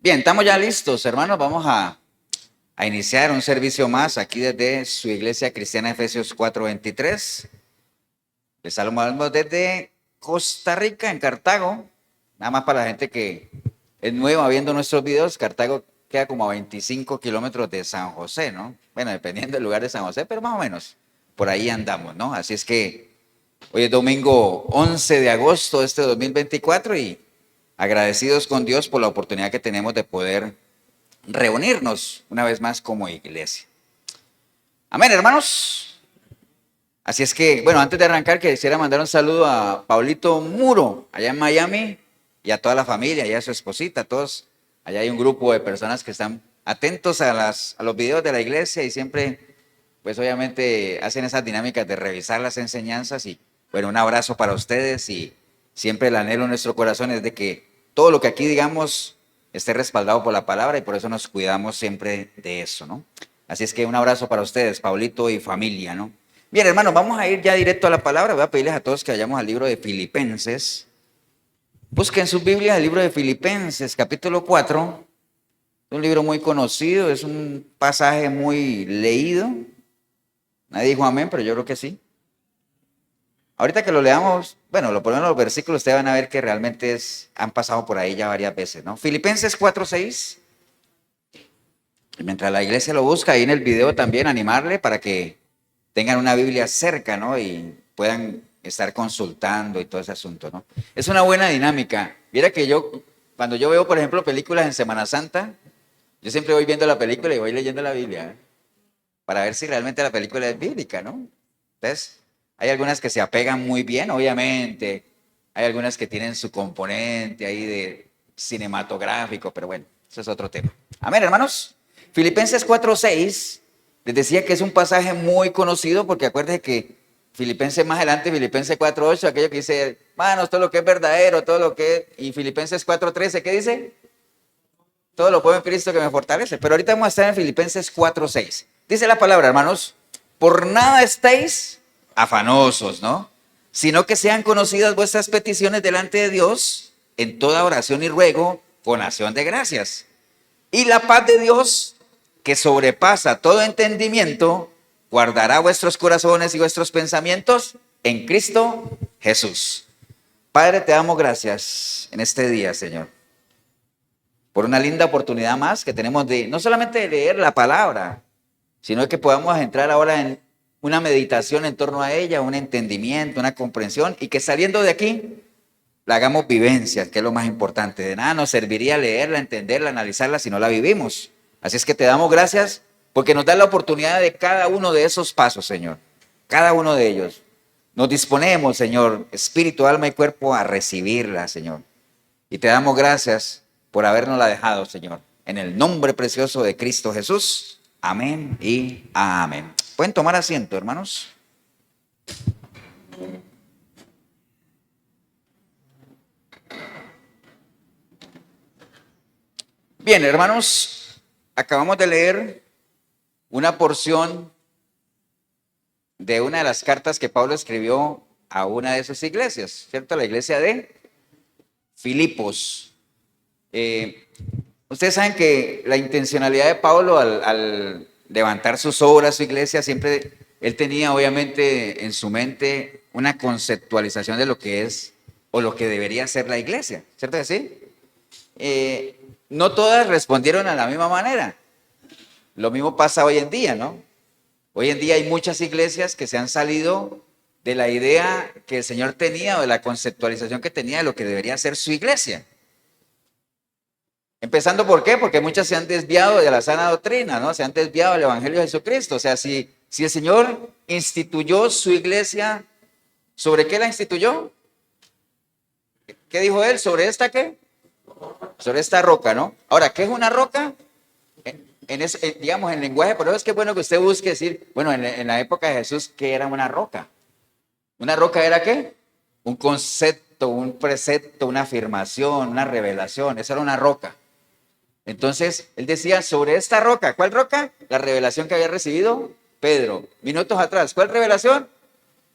Bien, estamos ya listos, hermanos. Vamos a iniciar un servicio más aquí desde su iglesia cristiana Efesios 4:23. Les saludamos desde Costa Rica, en Cartago. Nada más para la gente que es nueva viendo nuestros videos. Cartago queda como a 25 kilómetros de San José, ¿no? Bueno, dependiendo del lugar de San José, pero más o menos por ahí andamos, ¿no? Así es que hoy es domingo 11 de agosto de este 2024 y agradecidos con Dios por la oportunidad que tenemos de poder reunirnos una vez más como iglesia. Amén, hermanos. Así es que, bueno, antes de arrancar, quisiera mandar un saludo a Paulito Muro, allá en Miami, y a toda la familia, y a su esposita, a todos. Allá hay un grupo de personas que están atentos a los videos de la iglesia y siempre, pues obviamente, hacen esas dinámicas de revisar las enseñanzas. Y bueno, un abrazo para ustedes y siempre el anhelo en nuestro corazón es de que todo lo que aquí digamos esté respaldado por la palabra y por eso nos cuidamos siempre de eso, ¿no? Así es que un abrazo para ustedes, Paulito y familia, ¿no? Bien, hermanos, vamos a ir ya directo a la palabra. Voy a pedirles a todos que vayamos al libro de Filipenses. Busquen sus Biblias el libro de Filipenses, capítulo 4. Es un libro muy conocido, es un pasaje muy leído. Nadie dijo amén, pero yo creo que sí. Ahorita que lo leamos, bueno, lo ponemos en los versículos, ustedes van a ver que realmente han pasado por ahí ya varias veces, ¿no? Filipenses 4:6. Mientras la iglesia lo busca, ahí en el video también animarle para que tengan una Biblia cerca, ¿no? Y puedan estar consultando y todo ese asunto, ¿no? Es una buena dinámica. Mira que cuando yo veo, por ejemplo, películas en Semana Santa, yo siempre voy viendo la película y voy leyendo la Biblia, ¿eh? Para ver si realmente la película es bíblica, ¿no? Entonces, hay algunas que se apegan muy bien, obviamente. Hay algunas que tienen su componente ahí de cinematográfico, pero bueno, eso es otro tema. Amén, hermanos. Filipenses 4:6, les decía que es un pasaje muy conocido porque acuérdense que Filipenses más adelante, Filipenses 4:8, aquello que dice, hermanos, todo lo que es verdadero, todo lo que es, y Filipenses 4:13, ¿qué dice? Todo lo puedo en Cristo que me fortalece. Pero ahorita vamos a estar en Filipenses 4:6. Dice la palabra, hermanos, por nada estéis afanosos, ¿no? Sino que sean conocidas vuestras peticiones delante de Dios en toda oración y ruego con acción de gracias. Y la paz de Dios, que sobrepasa todo entendimiento, guardará vuestros corazones y vuestros pensamientos en Cristo Jesús. Padre, te damos gracias en este día, Señor, por una linda oportunidad más que tenemos de no solamente de leer la palabra, sino que podamos entrar ahora en una meditación en torno a ella, un entendimiento, una comprensión, y que saliendo de aquí la hagamos vivencias, que es lo más importante. De nada nos serviría leerla, entenderla, analizarla si no la vivimos. Así es que te damos gracias porque nos da la oportunidad de cada uno de esos pasos, Señor. Cada uno de ellos. Nos disponemos, Señor, espíritu, alma y cuerpo, a recibirla, Señor. Y te damos gracias por habernosla dejado, Señor. En el nombre precioso de Cristo Jesús. Amén y amén. ¿Pueden tomar asiento, hermanos? Bien, hermanos, acabamos de leer una porción de una de las cartas que Pablo escribió a una de sus iglesias, ¿cierto? La iglesia de Filipos. Ustedes saben que la intencionalidad de Pablo al levantar sus obras, su iglesia, siempre él tenía obviamente en su mente una conceptualización de lo que es o lo que debería ser la iglesia, ¿cierto que sí? No todas respondieron a la misma manera. Lo mismo pasa hoy en día, ¿no? Hoy en día hay muchas iglesias que se han salido de la idea que el Señor tenía o de la conceptualización que tenía de lo que debería ser su iglesia. Empezando ¿por qué? Porque muchas se han desviado de la sana doctrina, ¿no? Se han desviado del Evangelio de Jesucristo. O sea, si el Señor instituyó su iglesia, ¿sobre qué la instituyó? ¿Qué dijo él? ¿Sobre esta qué? Sobre esta roca, ¿no? Ahora, ¿qué es una roca? Digamos, en lenguaje, por eso es que es bueno que usted busque decir, bueno, en la época de Jesús, ¿qué era una roca? ¿Una roca era qué? Un concepto, un precepto, una afirmación, una revelación, esa era una roca. Entonces, él decía, sobre esta roca, ¿cuál roca? La revelación que había recibido Pedro, minutos atrás. ¿Cuál revelación?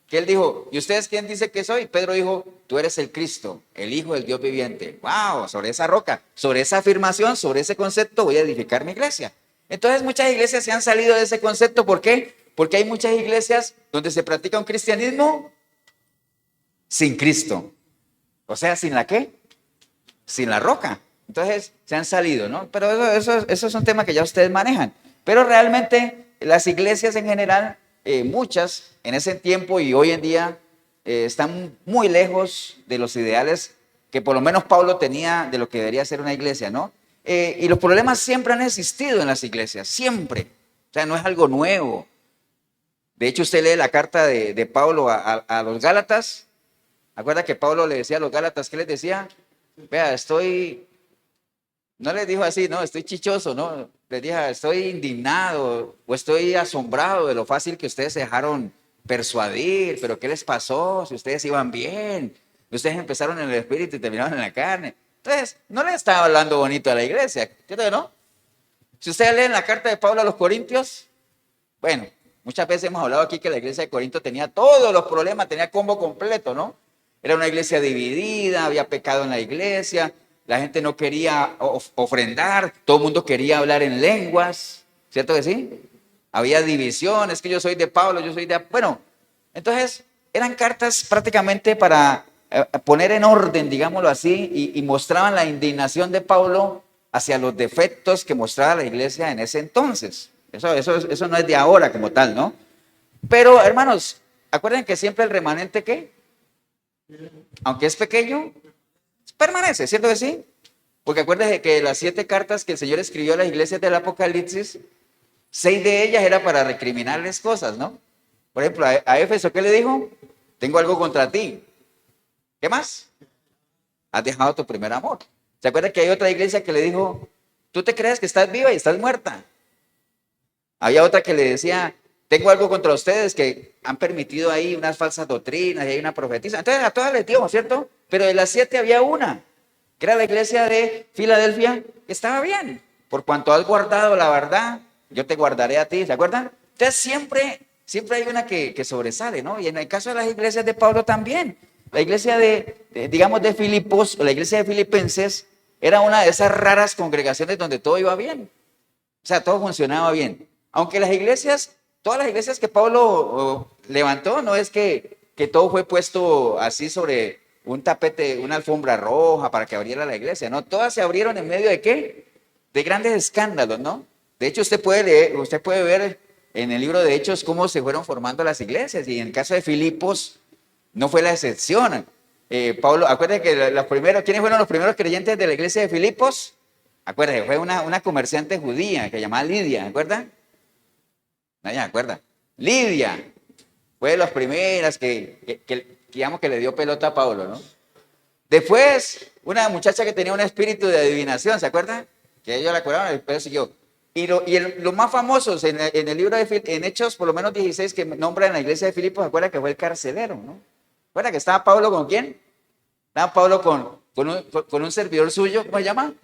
Que él dijo, ¿y ustedes quién dice que soy? Pedro dijo, tú eres el Cristo, el Hijo del Dios viviente. ¡Wow! Sobre esa roca, sobre esa afirmación, sobre ese concepto voy a edificar mi iglesia. Entonces muchas iglesias se han salido de ese concepto. ¿Por qué? Porque hay muchas iglesias donde se practica un cristianismo sin Cristo. O sea, ¿sin la qué? Sin la roca. Entonces se han salido, ¿no? Pero eso es un tema que ya ustedes manejan. Pero realmente las iglesias en general, muchas en ese tiempo y hoy en día, están muy lejos de los ideales que por lo menos Pablo tenía de lo que debería ser una iglesia, ¿no? Y los problemas siempre han existido en las iglesias, siempre. O sea, no es algo nuevo. De hecho, usted lee la carta de Pablo a los Gálatas. ¿Acuerda que Pablo le decía a los Gálatas? ¿Qué les decía? Vea, no les dijo así, no, estoy chichoso, no. Les dije, estoy indignado o estoy asombrado de lo fácil que ustedes se dejaron persuadir, pero ¿qué les pasó? Si ustedes iban bien, ustedes empezaron en el espíritu y terminaron en la carne. Entonces, no le estaba hablando bonito a la iglesia, ¿cierto que no? Si ustedes leen la carta de Pablo a los Corintios, bueno, muchas veces hemos hablado aquí que la iglesia de Corinto tenía todos los problemas, tenía combo completo, ¿no? Era una iglesia dividida, había pecado en la iglesia, la gente no quería ofrendar, todo el mundo quería hablar en lenguas, ¿cierto que sí? Había divisiones, que yo soy de Pablo, yo soy de... Bueno, entonces eran cartas prácticamente para poner en orden, digámoslo así, y mostraban la indignación de Pablo hacia los defectos que mostraba la iglesia en ese entonces. Eso no es de ahora como tal, ¿no? Pero, hermanos, acuerden que siempre el remanente, ¿qué? Aunque es pequeño, permanece, ¿cierto que sí? Porque acuérdense que las 7 cartas que el Señor escribió a las iglesias del Apocalipsis, 6 de ellas era para recriminarles cosas, ¿no? Por ejemplo, a Éfeso, ¿qué le dijo? Tengo algo contra ti. ¿Qué más? Has dejado tu primer amor. ¿Se acuerdan que hay otra iglesia que le dijo, tú te crees que estás viva y estás muerta? Había otra que le decía, tengo algo contra ustedes que han permitido ahí unas falsas doctrinas y hay una profetisa. Entonces a todas les dio, ¿cierto? Pero de las 7 había una, que era la iglesia de Filadelfia, que estaba bien. Por cuanto has guardado la verdad, yo te guardaré a ti, ¿se acuerdan? Entonces siempre hay una que sobresale, ¿no? Y en el caso de las iglesias de Pablo también. La iglesia digamos, de Filipos, o la iglesia de Filipenses, era una de esas raras congregaciones donde todo iba bien. O sea, todo funcionaba bien. Aunque todas las iglesias que Pablo levantó, no es que todo fue puesto así sobre un tapete, una alfombra roja para que abriera la iglesia, ¿no? Todas se abrieron en medio de ¿qué? De grandes escándalos, ¿no? De hecho, usted puede ver en el libro de Hechos cómo se fueron formando las iglesias, y en el caso de Filipos no fue la excepción. Pablo, acuérdense que ¿quiénes fueron los primeros creyentes de la iglesia de Filipos? Acuérdense, fue una comerciante judía que se llamaba Lidia, ¿acuerdan? Nadie se acuerda. Lidia fue de las primeras digamos que le dio pelota a Pablo, ¿no? Después, una muchacha que tenía un espíritu de adivinación, ¿se acuerdan? Que ellos la curaron, el pelo siguió. Los más famosos en el libro en Hechos, por lo menos 16, que nombran en la iglesia de Filipos, ¿se acuerdan que fue el carcelero, no? ¿Se acuerdan que estaba Pablo con quién? Estaba Pablo con un servidor suyo, ¿cómo se llama?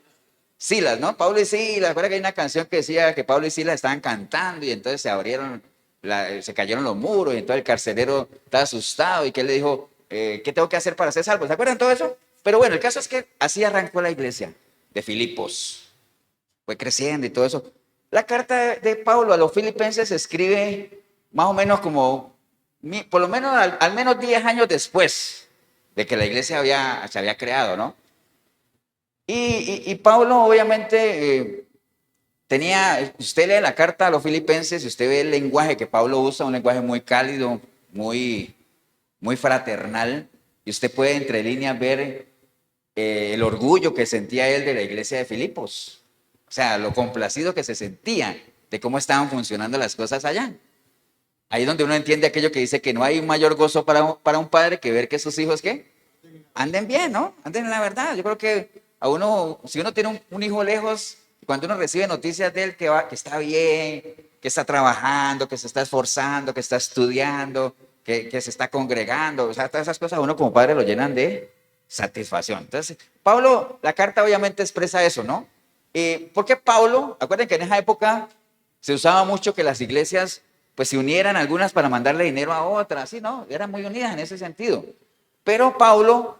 Silas, ¿no? Pablo y Silas. ¿Recuerda que hay una canción que decía que Pablo y Silas estaban cantando y entonces se cayeron los muros y entonces el carcelero estaba asustado y que él le dijo, ¿qué tengo que hacer para ser salvo? ¿Se acuerdan todo eso? Pero bueno, el caso es que así arrancó la iglesia de Filipos. Fue creciendo y todo eso. La carta de Pablo a los filipenses se escribe más o menos como, por lo menos al menos 10 años después de que la iglesia se había creado, ¿no? Y Pablo obviamente usted lee la carta a los filipenses y usted ve el lenguaje que Pablo usa, un lenguaje muy cálido, muy, muy fraternal, y usted puede entre líneas ver el orgullo que sentía él de la iglesia de Filipos, o sea, lo complacido que se sentía de cómo estaban funcionando las cosas allá. Ahí es donde uno entiende aquello que dice que no hay un mayor gozo para un padre que ver que sus hijos, ¿qué? Anden bien, ¿no? Anden en la verdad. Yo creo que si uno tiene un hijo lejos, cuando uno recibe noticias de él que está bien, que está trabajando, que se está esforzando, que está estudiando, que se está congregando, o sea, todas esas cosas a uno como padre lo llenan de satisfacción. Entonces, Pablo, la carta obviamente expresa eso, ¿no? Porque Pablo, acuérdense que en esa época se usaba mucho que las iglesias pues se unieran algunas para mandarle dinero a otras, sí, ¿no? Eran muy unidas en ese sentido. Pero Pablo,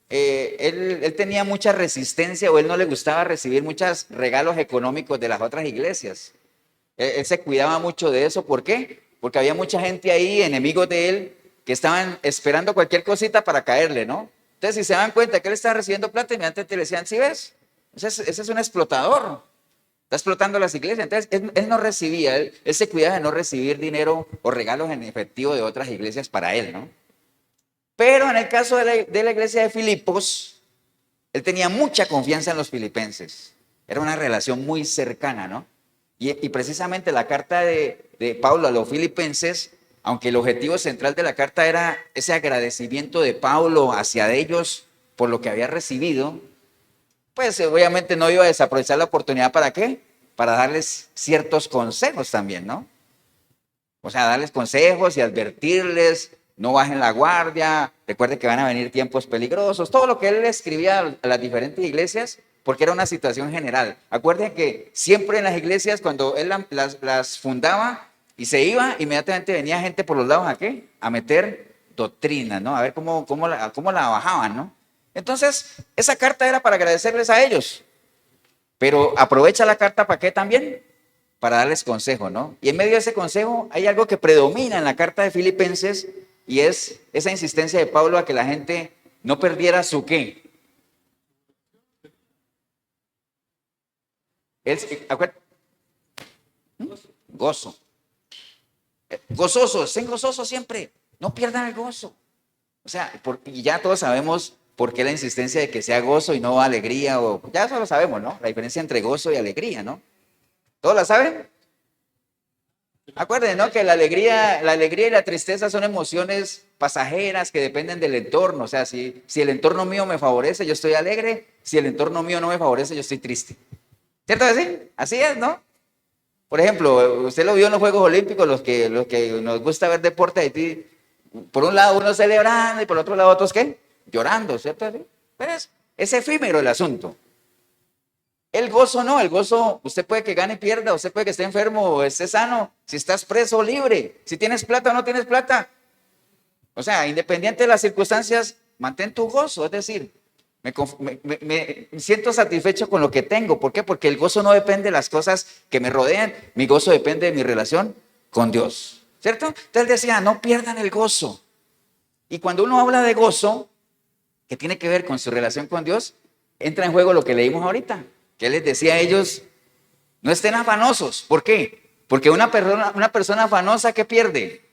él tenía mucha resistencia o él no le gustaba recibir muchos regalos económicos de las otras iglesias. Él se cuidaba mucho de eso. ¿Por qué? Porque había mucha gente ahí, enemigos de él, que estaban esperando cualquier cosita para caerle, ¿no? Entonces, si se dan cuenta que él estaba recibiendo plata, inmediatamente le decían, ¿sí ves? Ese es un explotador. Está explotando las iglesias. Entonces, él no recibía, él se cuidaba de no recibir dinero o regalos en efectivo de otras iglesias para él, ¿no? Pero en el caso de la iglesia de Filipos, él tenía mucha confianza en los filipenses. Era una relación muy cercana, ¿no? Y precisamente la carta de Pablo a los filipenses, aunque el objetivo central de la carta era ese agradecimiento de Pablo hacia ellos por lo que había recibido, pues obviamente no iba a desaprovechar la oportunidad. ¿Para qué? Para darles ciertos consejos también, ¿no? O sea, darles consejos y advertirles, no bajen la guardia, recuerden que van a venir tiempos peligrosos, todo lo que él le escribía a las diferentes iglesias, porque era una situación general. Acuérdense que siempre en las iglesias, cuando él las fundaba y se iba, inmediatamente venía gente por los lados, ¿a qué? A meter doctrina, ¿no? A ver cómo la bajaban, ¿no? Entonces, esa carta era para agradecerles a ellos, pero aprovecha la carta ¿para qué también? Para darles consejo, ¿no? Y en medio de ese consejo hay algo que predomina en la carta de Filipenses y es esa insistencia de Pablo a que la gente no perdiera su ¿qué? Gozo. Gozosos, estén gozosos siempre, no pierdan el gozo. O sea, y ya todos sabemos por qué la insistencia de que sea gozo y no alegría, o ya eso lo sabemos, ¿no? La diferencia entre gozo y alegría, ¿no? ¿Todos la saben? Acuérdense, ¿no? Que la alegría y la tristeza son emociones pasajeras que dependen del entorno. O sea, si el entorno mío me favorece, yo estoy alegre. Si el entorno mío no me favorece, yo estoy triste. ¿Cierto que sí? Así es, ¿no? Por ejemplo, usted lo vio en los Juegos Olímpicos, los que nos gusta ver deporte, Haití, por un lado uno celebrando y por otro lado otros ¿qué? Llorando, ¿cierto? Pero es efímero el asunto. El gozo no, el gozo, usted puede que gane y pierda, usted puede que esté enfermo o esté sano, si estás preso o libre, si tienes plata o no tienes plata. O sea, independiente de las circunstancias, mantén tu gozo, es decir, me siento satisfecho con lo que tengo. ¿Por qué? Porque el gozo no depende de las cosas que me rodean, mi gozo depende de mi relación con Dios, ¿cierto? Entonces él decía, no pierdan el gozo. Y cuando uno habla de gozo, que tiene que ver con su relación con Dios, entra en juego lo que leímos ahorita, que les decía a ellos, no estén afanosos. ¿Por qué? Porque una persona afanosa, ¿qué pierde?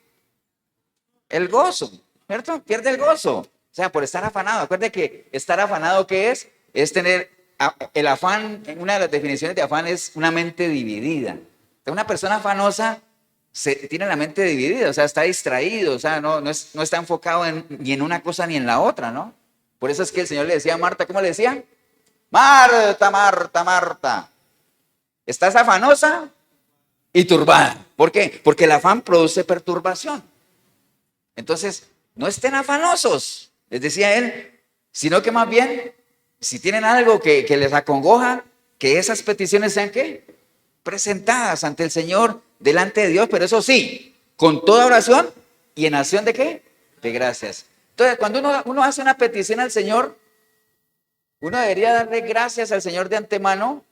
El gozo, ¿cierto? Pierde el gozo. O sea, por estar afanado. Acuérdense que estar afanado, ¿qué es? Es tener el afán. Una de las definiciones de afán es una mente dividida. Entonces, una persona afanosa tiene la mente dividida, o sea, está distraído, o sea, no está enfocado ni en una cosa ni en la otra, ¿no? Por eso es que el Señor le decía a Marta, ¿cómo le decía? Marta, Marta, Marta, estás afanosa y turbada. ¿Por qué? Porque el afán produce perturbación. Entonces, no estén afanosos, les decía él, sino que más bien, si tienen algo que les acongoja, que esas peticiones sean ¿qué? Presentadas ante el Señor, delante de Dios, pero eso sí, con toda oración y en acción de ¿qué? De gracias. Entonces, cuando uno hace una petición al Señor, uno debería darle gracias al Señor de antemano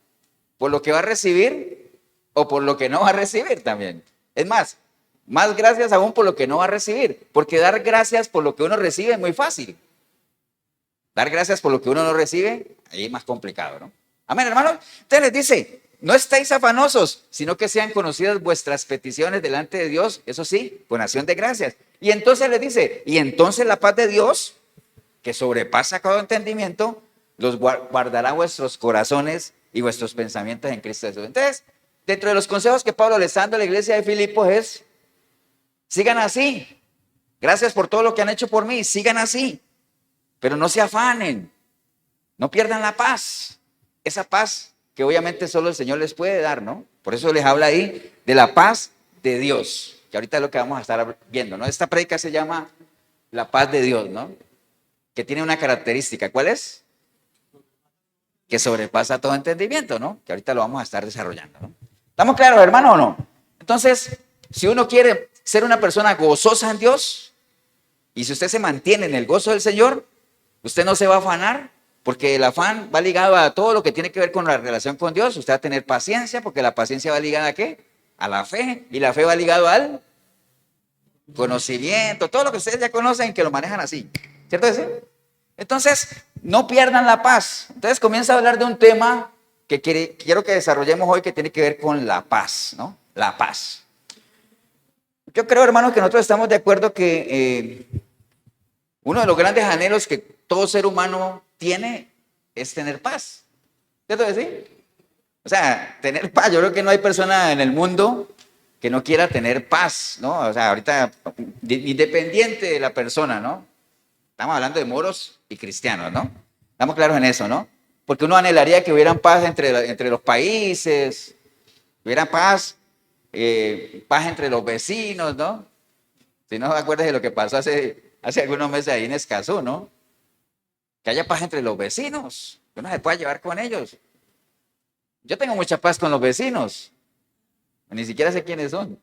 por lo que va a recibir o por lo que no va a recibir también. Es más gracias aún por lo que no va a recibir, porque dar gracias por lo que uno recibe es muy fácil. Dar gracias por lo que uno no recibe, ahí es más complicado, ¿no? Amén, hermanos. Entonces les dice, no estéis afanosos, sino que sean conocidas vuestras peticiones delante de Dios, eso sí, con acción de gracias. Y entonces les dice, y entonces la paz de Dios, que sobrepasa todo entendimiento, los guardará vuestros corazones y vuestros pensamientos en Cristo Jesús. Entonces, dentro de los consejos que Pablo les está dando a la iglesia de Filipos es, sigan así, gracias por todo lo que han hecho por mí, sigan así, pero no se afanen, no pierdan la paz, esa paz que obviamente solo el Señor les puede dar, ¿no? Por eso les habla ahí de la paz de Dios, que ahorita es lo que vamos a estar viendo, ¿no? Esta prédica se llama la paz de Dios, ¿no? Que tiene una característica, ¿cuál es? Que sobrepasa todo entendimiento, ¿no? Que ahorita lo vamos a estar desarrollando, ¿no? ¿Estamos claros, hermano, o no? Entonces, si uno quiere ser una persona gozosa en Dios, y si usted se mantiene en el gozo del Señor, usted no se va a afanar, porque el afán va ligado a todo lo que tiene que ver con la relación con Dios. Usted va a tener paciencia, porque la paciencia va ligada ¿a qué? A la fe, y la fe va ligado al conocimiento, todo lo que ustedes ya conocen que lo manejan así, ¿cierto? Entonces, no pierdan la paz. Entonces comienza a hablar de un tema que quiero que desarrollemos hoy, que tiene que ver con la paz, ¿no? La paz. Yo creo, hermanos, que nosotros estamos de acuerdo que uno de los grandes anhelos que todo ser humano tiene es tener paz, ¿cierto que sí? O sea, tener paz. Yo creo que no hay persona en el mundo que no quiera tener paz, ¿no? O sea, ahorita, independiente de la persona, ¿no? Estamos hablando de moros y cristianos, ¿no? Estamos claros en eso, ¿no? Porque uno anhelaría que hubieran paz entre los países, hubiera paz, paz entre los vecinos, ¿no? Si no te acuerdas de lo que pasó hace algunos meses ahí en Escazú, ¿no? Que haya paz entre los vecinos, que uno se pueda llevar con ellos. Yo tengo mucha paz con los vecinos, ni siquiera sé quiénes son.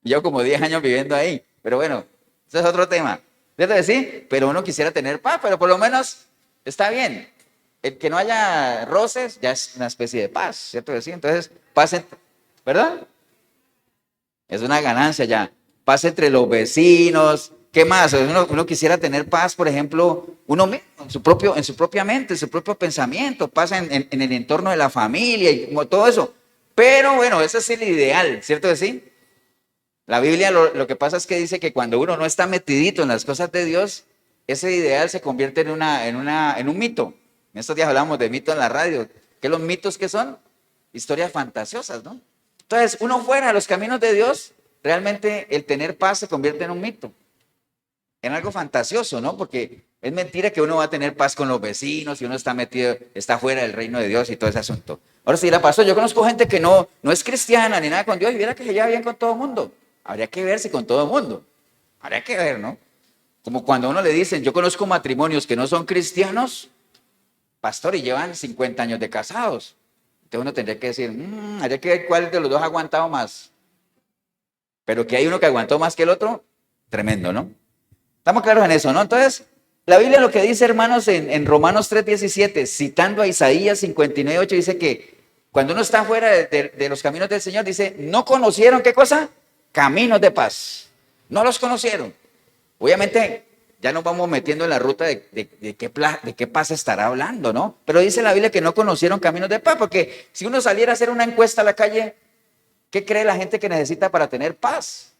Yo como 10 años viviendo ahí, pero bueno, ese es otro tema. ¿Cierto que sí? Pero uno quisiera tener paz, pero por lo menos está bien. El que no haya roces ya es una especie de paz, ¿cierto que sí? Entonces, paz, ¿verdad? Es una ganancia ya. Paz entre los vecinos. ¿Qué más? Uno quisiera tener paz, por ejemplo, uno mismo, en su propia mente, en su propio pensamiento, paz en el entorno de la familia y como todo eso. Pero bueno, ese es el ideal, ¿cierto que sí? La Biblia lo que pasa es que dice que cuando uno no está metidito en las cosas de Dios, ese ideal se convierte en un mito. En estos días hablamos de mito en la radio. ¿Qué los mitos que son? Historias fantasiosas, ¿no? Entonces, uno fuera de los caminos de Dios, realmente el tener paz se convierte en un mito, en algo fantasioso, ¿no? Porque es mentira que uno va a tener paz con los vecinos y uno está metido, está fuera del reino de Dios y todo ese asunto. Ahora sí, la pasó. Yo conozco gente que no es cristiana ni nada con Dios y viera que se lleva bien con todo el mundo. Habría que ver si con todo el mundo. Habría que ver, ¿no? Como cuando a uno le dicen, yo conozco matrimonios que no son cristianos, pastor, y llevan 50 años de casados. Entonces uno tendría que decir, habría que ver cuál de los dos ha aguantado más. Pero que hay uno que aguantó más que el otro, tremendo, ¿no? Estamos claros en eso, ¿no? Entonces, la Biblia lo que dice, hermanos, en Romanos 3:17, citando a Isaías 59:8, dice que cuando uno está fuera de los caminos del Señor, dice, no conocieron, ¿qué cosa? Caminos de paz. No los conocieron. Obviamente, ya nos vamos metiendo en la ruta de qué paz estará hablando, ¿no? Pero dice la Biblia que no conocieron caminos de paz, porque si uno saliera a hacer una encuesta a la calle, ¿qué cree la gente que necesita para tener paz?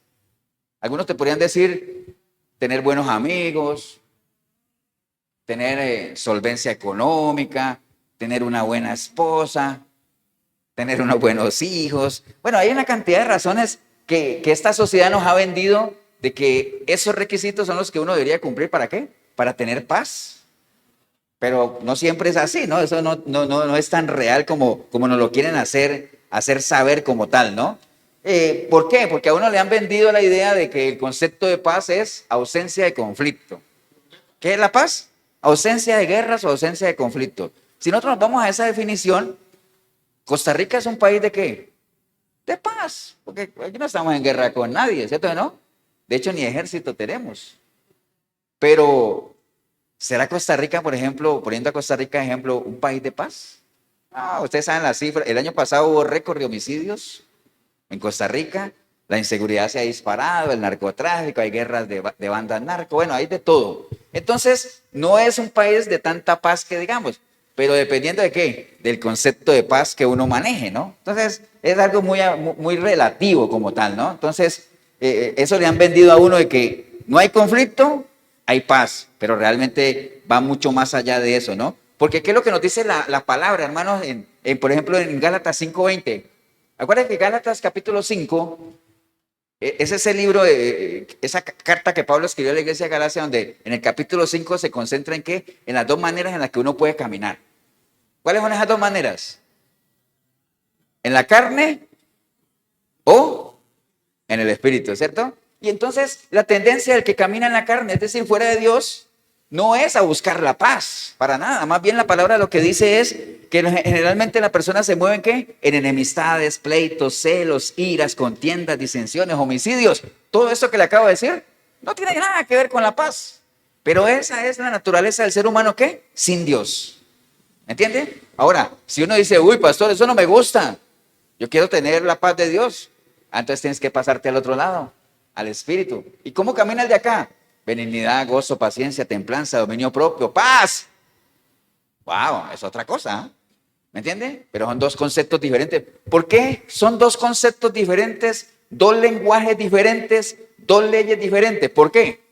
Algunos te podrían decir tener buenos amigos, tener solvencia económica, tener una buena esposa, tener unos buenos hijos. Bueno, hay una cantidad de razones que esta sociedad nos ha vendido de que esos requisitos son los que uno debería cumplir. ¿Para qué? Para tener paz. Pero no siempre es así, ¿no? Eso no es tan real como nos lo quieren hacer saber como tal, ¿no? ¿Por qué? Porque a uno le han vendido la idea de que el concepto de paz es ausencia de conflicto. ¿Qué es la paz? Ausencia de guerras o ausencia de conflicto. Si nosotros nos vamos a esa definición, Costa Rica es un país ¿de qué? De paz, porque aquí no estamos en guerra con nadie, ¿cierto? ¿No? De hecho, ni ejército tenemos. Pero, ¿será Costa Rica, por ejemplo, poniendo a Costa Rica de ejemplo, un país de paz? No, ustedes saben las cifras. El año pasado hubo récord de homicidios en Costa Rica. La inseguridad se ha disparado, el narcotráfico, hay guerras de bandas narco, bueno, hay de todo. Entonces, no es un país de tanta paz que digamos, pero dependiendo de qué, del concepto de paz que uno maneje, ¿no? Entonces, es algo muy relativo como tal, ¿no? Entonces, eso le han vendido a uno de que no hay conflicto, hay paz, pero realmente va mucho más allá de eso, ¿no? Porque ¿qué es lo que nos dice la palabra, hermanos? Por ejemplo, en Gálatas 5:20. Acuérdense que Gálatas capítulo 5, ese es el libro, esa carta que Pablo escribió a la iglesia de Galacia, donde en el capítulo 5 se concentra en qué, en las dos maneras en las que uno puede caminar. ¿Cuáles son esas dos maneras? ¿En la carne o en el espíritu, cierto? Y entonces la tendencia del que camina en la carne, es decir, fuera de Dios, no es a buscar la paz, para nada. Más bien la palabra lo que dice es que generalmente la persona se mueve en ¿qué? En enemistades, pleitos, celos, iras, contiendas, disensiones, homicidios. Todo esto que le acabo de decir no tiene nada que ver con la paz. Pero esa es la naturaleza del ser humano, ¿qué? Sin Dios. ¿Me entiende? Ahora, si uno dice, uy, pastor, eso no me gusta. Yo quiero tener la paz de Dios. Entonces tienes que pasarte al otro lado, al Espíritu. ¿Y cómo camina el de acá? Benignidad, gozo, paciencia, templanza, dominio propio, paz. Wow, es otra cosa. ¿Me entiende? Pero son dos conceptos diferentes. ¿Por qué? Son dos conceptos diferentes, dos lenguajes diferentes, dos leyes diferentes. ¿Por qué?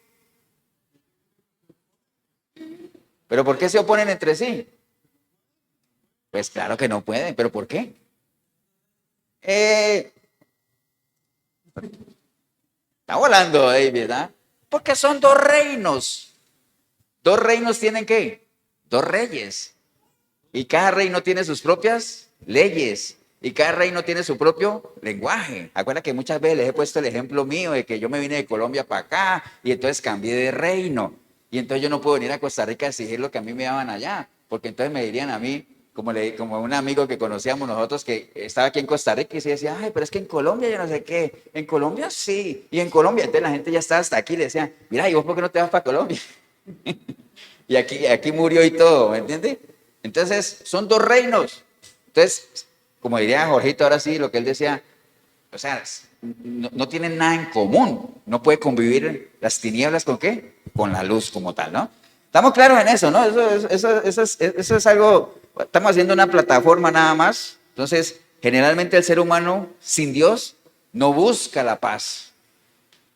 ¿Pero por qué se oponen entre sí? Pues claro que no pueden, ¿pero por qué? Está volando, David, ¿verdad? Porque son dos reinos. Dos reinos tienen ¿qué? Dos reyes. Y cada reino tiene sus propias leyes. Y cada reino tiene su propio lenguaje. Acuerda que muchas veces les he puesto el ejemplo mío de que yo me vine de Colombia para acá y entonces cambié de reino. Y entonces yo no puedo venir a Costa Rica a exigir lo que a mí me daban allá. Porque entonces me dirían a mí, como un amigo que conocíamos nosotros que estaba aquí en Costa Rica y se decía, ay, pero es que en Colombia yo no sé qué. En Colombia sí. Y en Colombia, entonces la gente ya está hasta aquí y le decía, mira, ¿y vos por qué no te vas para Colombia? Y aquí murió y todo, ¿me entiendes? Entonces, son dos reinos. Entonces, como diría Jorgito ahora sí, lo que él decía, o sea, no tienen nada en común. No puede convivir las tinieblas con ¿qué? Con la luz como tal, ¿no? Estamos claros en eso, ¿no? Eso es algo, estamos haciendo una plataforma nada más. Entonces, generalmente el ser humano sin Dios no busca la paz.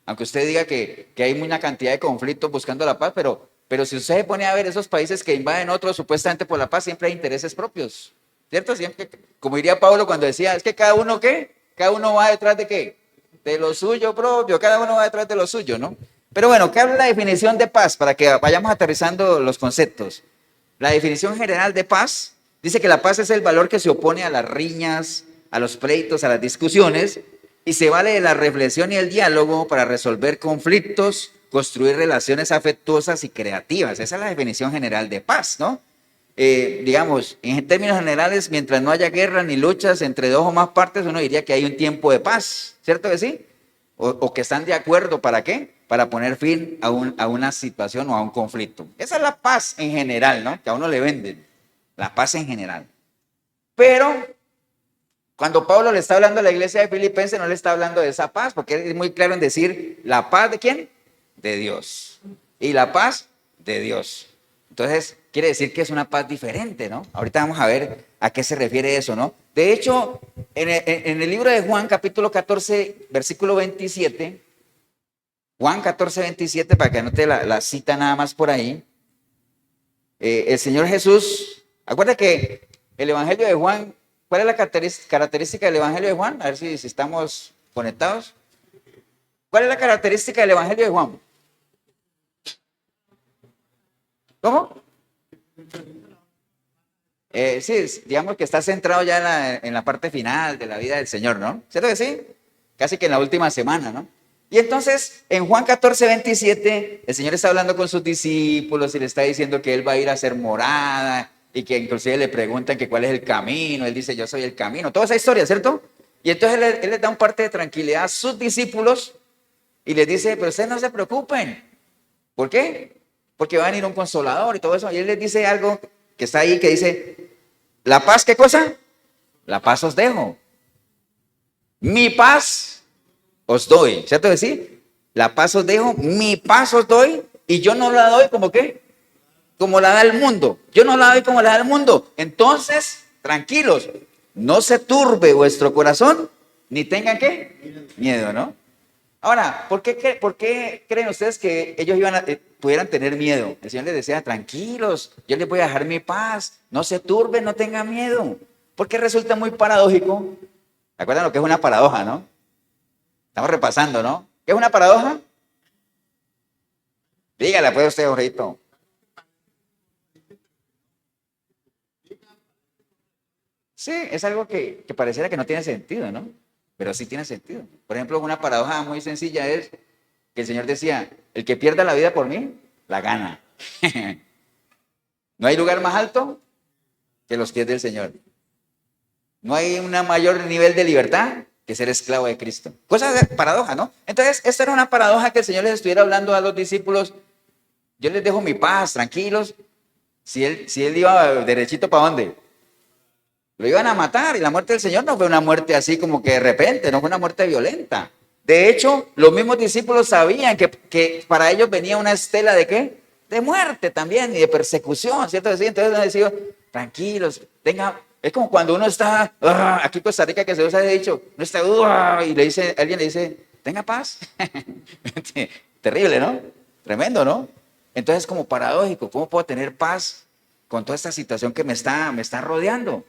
Aunque usted diga que hay una cantidad de conflictos buscando la paz, pero si usted se pone a ver esos países que invaden otros supuestamente por la paz, siempre hay intereses propios, ¿cierto? Siempre, como diría Pablo cuando decía, es que cada uno ¿qué? Cada uno va detrás de ¿qué? De lo suyo propio, cada uno va detrás de lo suyo, ¿no? Pero bueno, ¿qué habla la definición de paz? Para que vayamos aterrizando los conceptos. La definición general de paz dice que la paz es el valor que se opone a las riñas, a los pleitos, a las discusiones, y se vale de la reflexión y el diálogo para resolver conflictos, construir relaciones afectuosas y creativas. Esa es la definición general de paz, ¿no? Digamos, en términos generales, mientras no haya guerras ni luchas entre dos o más partes, uno diría que hay un tiempo de paz, ¿cierto que sí? O que están de acuerdo, ¿para qué? Para poner fin a una situación o a un conflicto. Esa es la paz en general, ¿no? Que a uno le venden, la paz en general. Pero cuando Pablo le está hablando a la iglesia de Filipenses, no le está hablando de esa paz, porque él es muy claro en decir, ¿la paz de quién? De Dios. Y la paz de Dios. Entonces, quiere decir que es una paz diferente, ¿no? Ahorita vamos a ver a qué se refiere eso, ¿no? De hecho, en el libro de Juan, capítulo 14, versículo 27, Juan 14, 27, para que anote la cita nada más por ahí, el Señor Jesús, acuérdate que el Evangelio de Juan, ¿cuál es la característica del Evangelio de Juan? A ver si estamos conectados. ¿Cuál es la característica del Evangelio de Juan? ¿Cómo? Sí, digamos que está centrado ya en la parte final de la vida del Señor, ¿no? ¿Cierto que sí? Casi que en la última semana, ¿no? Y entonces, en Juan 14, 27, el Señor está hablando con sus discípulos y le está diciendo que Él va a ir a hacer morada y que inclusive le preguntan que cuál es el camino. Él dice, yo soy el camino. Toda esa historia, ¿cierto? Y entonces él les da un parte de tranquilidad a sus discípulos y les dice, pero ustedes no se preocupen. ¿Por qué? Porque va a venir un consolador y todo eso. Y Él les dice algo que está ahí, que dice, ¿la paz qué cosa? La paz os dejo. Mi paz os doy, ¿cierto que sí? La paz os dejo, mi paz os doy, y yo no la doy como qué, como la da el mundo. Yo no la doy como la da el mundo. Entonces, tranquilos, no se turbe vuestro corazón, ni tengan qué, miedo, ¿no? Ahora, por qué creen ustedes que ellos pudieran tener miedo? El Señor les decía, tranquilos, yo les voy a dejar mi paz, no se turben, no tengan miedo. Porque resulta muy paradójico. ¿Recuerdan lo que es una paradoja, no? Estamos repasando, ¿no? ¿Qué es una paradoja? Dígala, pues usted, Jorgito. Sí, es algo que pareciera que no tiene sentido, ¿no? Pero sí tiene sentido. Por ejemplo, una paradoja muy sencilla es que el Señor decía, el que pierda la vida por mí, la gana. No hay lugar más alto que los pies del Señor. No hay un mayor nivel de libertad que ser esclavo de Cristo. Cosa de paradoja, ¿no? Entonces, esta era una paradoja que el Señor les estuviera hablando a los discípulos. Yo les dejo mi paz, tranquilos. Si él iba derechito, ¿para dónde? Lo iban a matar, y la muerte del Señor no fue una muerte así como que de repente, no fue una muerte violenta. De hecho, los mismos discípulos sabían que para ellos venía una estela de ¿qué? De muerte también y de persecución, ¿cierto? Entonces les decía, tranquilos, es como cuando uno está, aquí en Costa Rica que se os ha dicho, no está, y alguien le dice, tenga paz. Terrible, ¿no? Tremendo, ¿no? Entonces es como paradójico, ¿cómo puedo tener paz con toda esta situación que me está rodeando?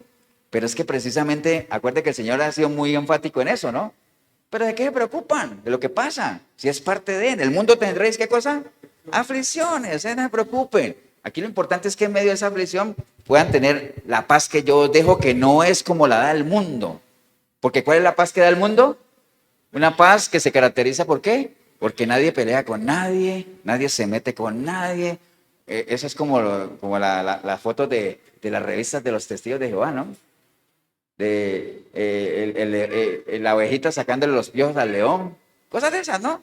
Pero es que precisamente, acuérdate que el Señor ha sido muy enfático en eso, ¿no? ¿Pero de qué se preocupan? De lo que pasa. Si es parte de él. En el mundo tendréis, ¿qué cosa? Aflicciones, no se preocupen. Aquí lo importante es que en medio de esa aflicción puedan tener la paz que yo os dejo, que no es como la da el mundo. Porque ¿cuál es la paz que da el mundo? Una paz que se caracteriza ¿por qué? Porque nadie pelea con nadie, nadie se mete con nadie. Eso es como las fotos de las revistas de los testigos de Jehová, ¿no? La ovejita sacándole los piojos al león, cosas de esas, ¿no?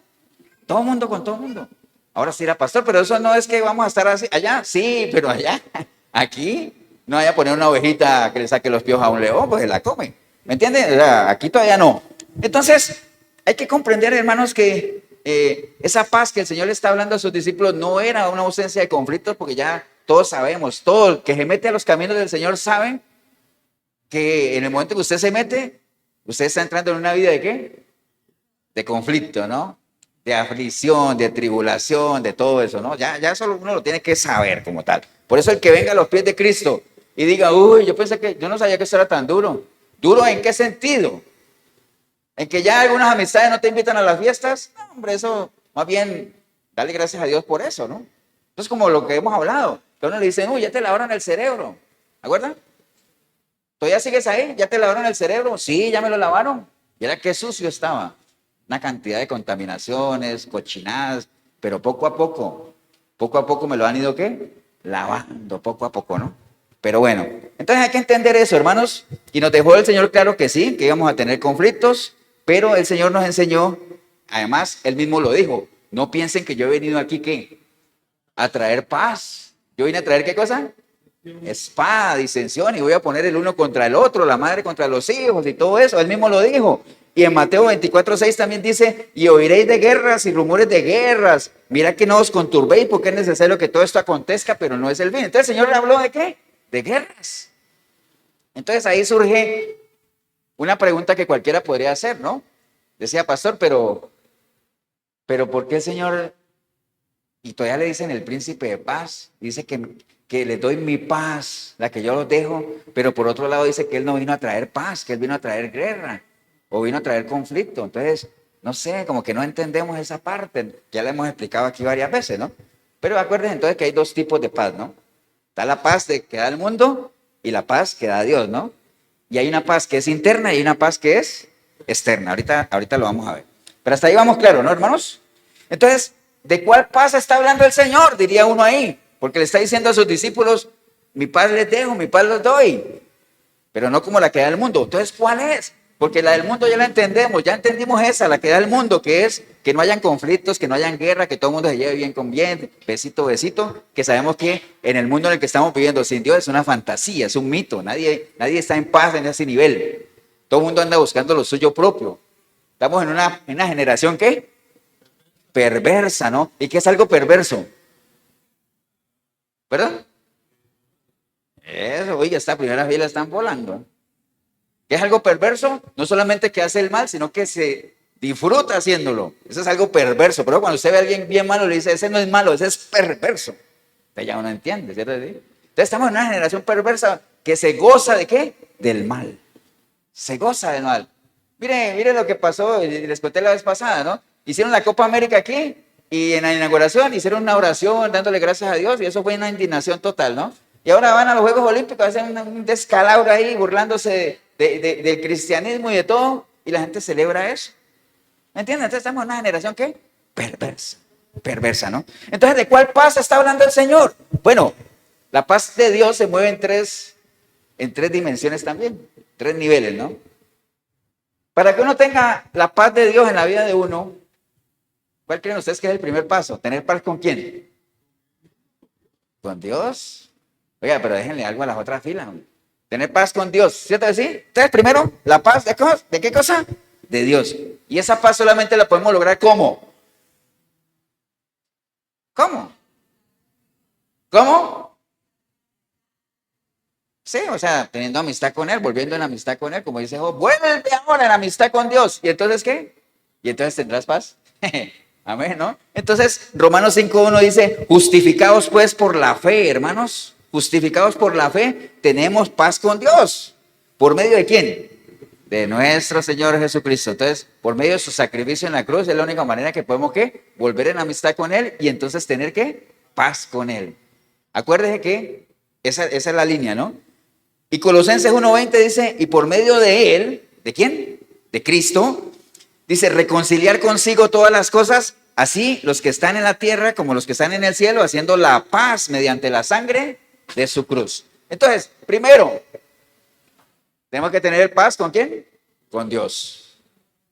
Todo mundo con todo mundo. Ahora sí era pastor, pero eso no es que vamos a estar así, allá, sí, pero allá, aquí, no vaya a poner una ovejita que le saque los piojos a un león, pues se la come, ¿me entienden? O sea, aquí todavía no. Entonces, hay que comprender, hermanos, que esa paz que el Señor le está hablando a sus discípulos no era una ausencia de conflictos, porque ya todos sabemos, todo el que se mete a los caminos del Señor saben que en el momento que usted se mete, usted está entrando en una vida de ¿qué? De conflicto, ¿no? De aflicción, de tribulación, de todo eso, ¿no? Ya solo uno lo tiene que saber como tal. Por eso el que venga a los pies de Cristo y diga, uy, yo no sabía que eso era tan duro. ¿Duro en qué sentido? ¿En que ya algunas amistades no te invitan a las fiestas? No, hombre, eso, más bien, dale gracias a Dios por eso, ¿no? Entonces, como lo que hemos hablado, que a uno le dicen, uy, ya te lavaron el cerebro, ¿acuerdan? ¿Todavía sigues ahí? ¿Ya te lavaron el cerebro? Sí, ya me lo lavaron. Y era que sucio estaba. Una cantidad de contaminaciones, cochinadas, pero poco a poco me lo han ido, ¿qué? Lavando, poco a poco, ¿no? Pero bueno, entonces hay que entender eso, hermanos. Y nos dejó el Señor claro que sí, que íbamos a tener conflictos, pero el Señor nos enseñó, además, Él mismo lo dijo, no piensen que yo he venido aquí, ¿qué? A traer paz. ¿Yo vine a traer qué cosa? Espada, disensión, y voy a poner el uno contra el otro, la madre contra los hijos y todo eso. Él mismo lo dijo. Y en Mateo 24:6 también dice, y oiréis de guerras y rumores de guerras. Mira que no os conturbéis porque es necesario que todo esto acontezca, pero no es el fin. Entonces el Señor habló de ¿qué? De guerras. Entonces ahí surge una pregunta que cualquiera podría hacer, ¿no? Decía, pastor, pero ¿por qué el Señor, y todavía le dicen el príncipe de paz, dice que les doy mi paz, la que yo los dejo, pero por otro lado dice que Él no vino a traer paz, que Él vino a traer guerra, o vino a traer conflicto? Entonces, no sé, como que no entendemos esa parte, ya la hemos explicado aquí varias veces, ¿no? Pero acuérdense entonces que hay dos tipos de paz, ¿no? Está la paz que da el mundo y la paz que da Dios, ¿no? Y hay una paz que es interna y hay una paz que es externa. Ahorita lo vamos a ver. Pero hasta ahí vamos claro, ¿no, hermanos? Entonces, ¿de cuál paz está hablando el Señor? Diría uno ahí. Porque le está diciendo a sus discípulos, mi paz les dejo, mi paz los doy. Pero no como la que da el mundo. Entonces, ¿cuál es? Porque la del mundo ya la entendemos, ya entendimos esa, la que da el mundo, que es que no hayan conflictos, que no hayan guerra, que todo el mundo se lleve bien con bien, besito, besito, que sabemos que en el mundo en el que estamos viviendo sin Dios es una fantasía, es un mito, nadie está en paz en ese nivel. Todo el mundo anda buscando lo suyo propio. Estamos en una generación, ¿qué? Perversa, ¿no? ¿Y qué es algo perverso? ¿Verdad? Eso, oye, esta primera fila están volando. ¿Qué es algo perverso? No solamente que hace el mal, sino que se disfruta haciéndolo. Eso es algo perverso. Pero cuando usted ve a alguien bien malo, le dice, ese no es malo, ese es perverso. Usted ya no entiende, ¿cierto? Entonces estamos en una generación perversa que se goza ¿de qué? Del mal. Se goza del mal. Mire lo que pasó, y les conté la vez pasada, ¿no? Hicieron la Copa América aquí y en la inauguración hicieron una oración dándole gracias a Dios y eso fue una indignación total, ¿no? Y ahora van a los Juegos Olímpicos, hacen un descalabro ahí burlándose del cristianismo y de todo, y la gente celebra eso. ¿Me entienden? Entonces estamos en una generación ¿qué? Perversa. perversa, ¿no? Entonces, ¿de cuál paz está hablando el Señor? Bueno, la paz de Dios se mueve en tres dimensiones también, tres niveles, ¿no? Para que uno tenga la paz de Dios en la vida de uno, ¿cuál creen ustedes que es el primer paso? ¿Tener paz con quién? ¿Con Dios? Oiga, pero déjenle algo a las otras filas, hombre. Tener paz con Dios, ¿cierto que sí? Entonces, primero, la paz, ¿de qué cosa? De Dios. Y esa paz solamente la podemos lograr ¿cómo? ¿Cómo? ¿Cómo? Sí, o sea, teniendo amistad con Él, volviendo en amistad con Él, como dice Job, vuelve ahora en amistad con Dios. ¿Y entonces qué? ¿Y entonces tendrás paz? Amén, ¿no? Entonces, Romanos 5.1 dice, justificados pues por la fe, hermanos, justificados por la fe, tenemos paz con Dios. ¿Por medio de quién? De nuestro Señor Jesucristo. Entonces, por medio de su sacrificio en la cruz, es la única manera que podemos, ¿qué? Volver en amistad con Él y entonces tener, ¿qué? Paz con Él. Acuérdese que esa es la línea, ¿no? Y Colosenses 1.20 dice, y por medio de Él, ¿de quién? De Cristo, dice, reconciliar consigo todas las cosas, así los que están en la tierra como los que están en el cielo, haciendo la paz mediante la sangre de su cruz. Entonces, primero, tenemos que tener paz ¿con quién? Con Dios.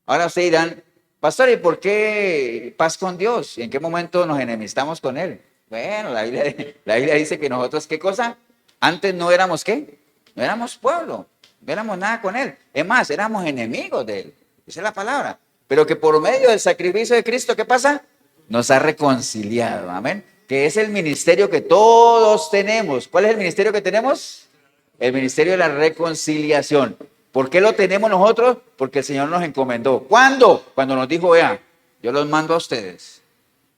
Ahora ustedes dirán, pastor, ¿y por qué paz con Dios? ¿Y en qué momento nos enemistamos con Él? Bueno, la Biblia dice que nosotros, ¿qué cosa? Antes no éramos, ¿qué? No éramos pueblo, no éramos nada con Él. Es más, éramos enemigos de Él. Esa es la palabra. Pero que por medio del sacrificio de Cristo, ¿qué pasa? Nos ha reconciliado. Amén. Que es el ministerio que todos tenemos. ¿Cuál es el ministerio que tenemos? El ministerio de la reconciliación. ¿Por qué lo tenemos nosotros? Porque el Señor nos encomendó. ¿Cuándo? Cuando nos dijo, vea, yo los mando a ustedes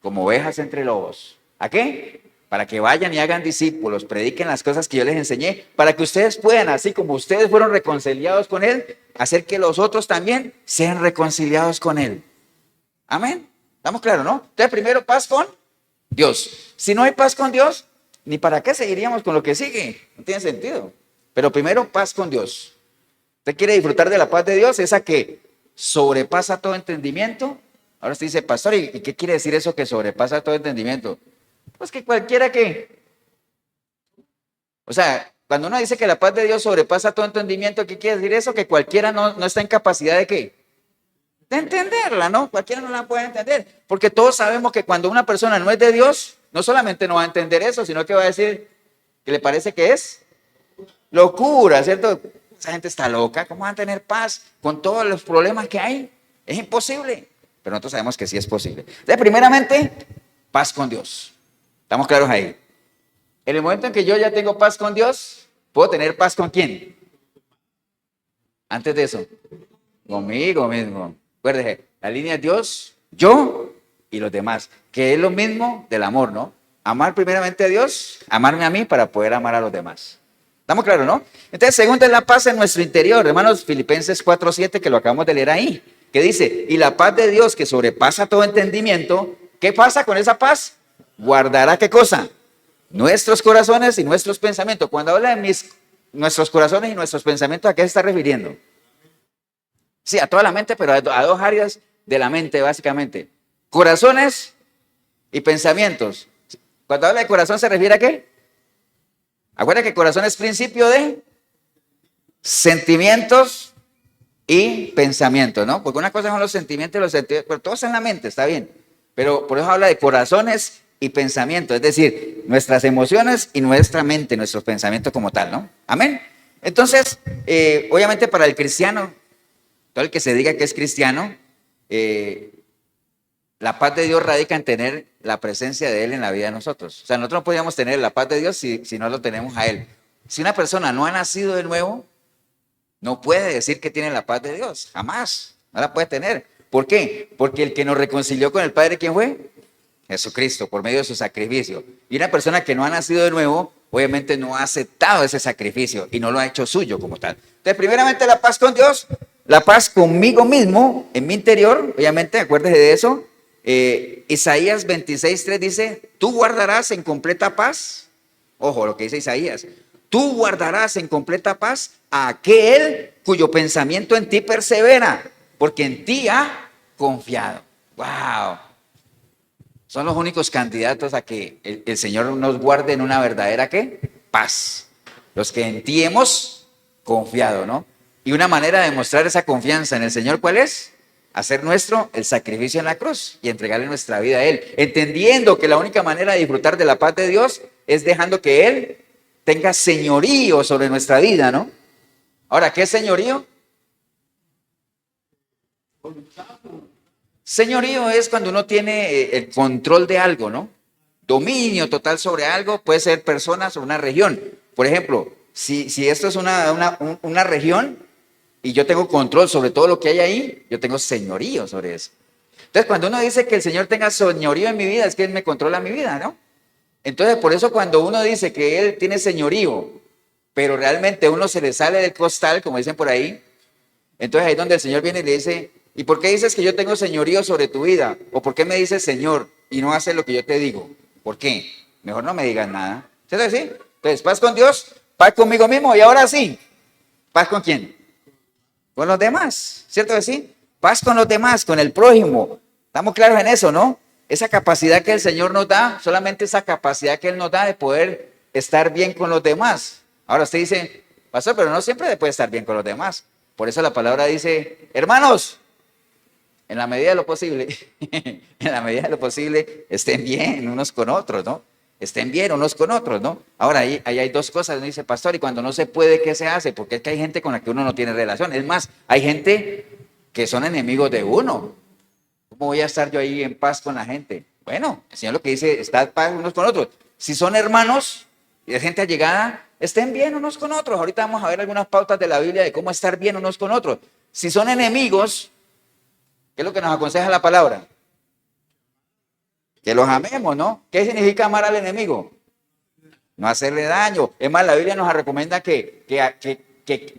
como ovejas entre lobos. ¿A qué? Para que vayan y hagan discípulos, prediquen las cosas que yo les enseñé, para que ustedes puedan, así como ustedes fueron reconciliados con Él, hacer que los otros también sean reconciliados con Él. Amén. ¿Estamos claros, no? Entonces, primero, paz con Dios. Si no hay paz con Dios, ni para qué seguiríamos con lo que sigue. No tiene sentido. Pero primero, paz con Dios. ¿Usted quiere disfrutar de la paz de Dios? Esa que sobrepasa todo entendimiento. Ahora usted dice, pastor, ¿y qué quiere decir eso que sobrepasa todo entendimiento? Pues que cualquiera que, o sea, cuando uno dice que la paz de Dios sobrepasa todo entendimiento, ¿qué quiere decir eso? Que cualquiera no está en capacidad de ¿qué? De entenderla, ¿no? Cualquiera no la puede entender, porque todos sabemos que cuando una persona no es de Dios, no solamente no va a entender eso, sino que va a decir que le parece que es locura, ¿cierto? Esa gente está loca, ¿cómo van a tener paz con todos los problemas que hay? Es imposible, pero nosotros sabemos que sí es posible. Entonces, primeramente, paz con Dios. ¿Estamos claros ahí? En el momento en que yo ya tengo paz con Dios, ¿puedo tener paz con quién? Antes de eso, conmigo mismo. Acuérdese, la línea es Dios, yo y los demás, que es lo mismo del amor, ¿no? Amar primeramente a Dios, amarme a mí para poder amar a los demás. ¿Estamos claros, no? Entonces, segunda es la paz en nuestro interior, hermanos, Filipenses 4:7, que lo acabamos de leer ahí, que dice, y la paz de Dios que sobrepasa todo entendimiento, ¿qué pasa con esa paz? Guardará ¿qué cosa? Nuestros corazones y nuestros pensamientos. Cuando habla de nuestros corazones y nuestros pensamientos, ¿a qué se está refiriendo? Sí, a toda la mente, pero a dos áreas de la mente, básicamente. Corazones y pensamientos. Cuando habla de corazón, ¿se refiere a qué? Acuérdense que corazón es principio de sentimientos y pensamientos, ¿no? Porque una cosa son los sentimientos y los sentimientos, pero todo está en la mente, está bien. Pero por eso habla de corazones y pensamientos, es decir, nuestras emociones y nuestra mente, nuestros pensamientos como tal, ¿no? Amén. Entonces, obviamente para el cristiano, todo el que se diga que es cristiano, la paz de Dios radica en tener la presencia de Él en la vida de nosotros. O sea, nosotros no podríamos tener la paz de Dios si no lo tenemos a Él. Si una persona no ha nacido de nuevo, no puede decir que tiene la paz de Dios, jamás, no la puede tener. ¿Por qué? Porque el que nos reconcilió con el Padre, ¿quién fue? Jesucristo, por medio de su sacrificio. Y una persona que no ha nacido de nuevo, obviamente no ha aceptado ese sacrificio y no lo ha hecho suyo como tal. Entonces, primeramente la paz con Dios, la paz conmigo mismo, en mi interior, obviamente, acuérdese de eso. Isaías 26:3 dice, tú guardarás en completa paz, ojo lo que dice Isaías, tú guardarás en completa paz a aquel cuyo pensamiento en ti persevera, porque en ti ha confiado. ¡Wow! son los únicos candidatos a que el Señor nos guarde en una verdadera, ¿qué? Paz. Los que en ti hemos confiado, ¿no? Y una manera de mostrar esa confianza en el Señor, ¿cuál es? Hacer nuestro el sacrificio en la cruz y entregarle nuestra vida a Él, entendiendo que la única manera de disfrutar de la paz de Dios es dejando que Él tenga señorío sobre nuestra vida, ¿no? Ahora, ¿qué es señorío? Señorío es cuando uno tiene el control de algo, ¿no? Dominio total sobre algo, puede ser personas o una región. Por ejemplo, si esto es una región y yo tengo control sobre todo lo que hay ahí, yo tengo señorío sobre eso. Entonces, cuando uno dice que el Señor tenga señorío en mi vida, es que Él me controla mi vida, ¿no? Entonces, por eso cuando uno dice que Él tiene señorío, pero realmente uno se le sale del costal, como dicen por ahí, entonces ahí es donde el Señor viene y le dice, ¿y por qué dices que yo tengo señorío sobre tu vida? ¿O por qué me dices Señor y no haces lo que yo te digo? ¿Por qué? Mejor no me digas nada. ¿Cierto que sí? Entonces, paz con Dios, paz conmigo mismo y ahora sí, ¿paz con quién? Con los demás, ¿cierto que sí? Paz con los demás, con el prójimo. Estamos claros en eso, ¿no? Esa capacidad que el Señor nos da, solamente esa capacidad que Él nos da de poder estar bien con los demás. Ahora usted dice, pastor, pero no siempre puede estar bien con los demás. Por eso la palabra dice, hermanos, en la medida de lo posible, en la medida de lo posible, estén bien unos con otros, ¿no? Estén bien unos con otros, ¿no? Ahora, ahí hay dos cosas, dice pastor, y cuando no se puede, ¿qué se hace? Porque es que hay gente con la que uno no tiene relación. Es más, hay gente que son enemigos de uno. ¿Cómo voy a estar yo ahí en paz con la gente? Bueno, el Señor lo que dice, estad en paz unos con otros. Si son hermanos y es gente allegada, estén bien unos con otros. Ahorita vamos a ver algunas pautas de la Biblia de cómo estar bien unos con otros. Si son enemigos, ¿qué es lo que nos aconseja la palabra? Que los amemos, ¿no? ¿Qué significa amar al enemigo? No hacerle daño. Es más, la Biblia nos recomienda que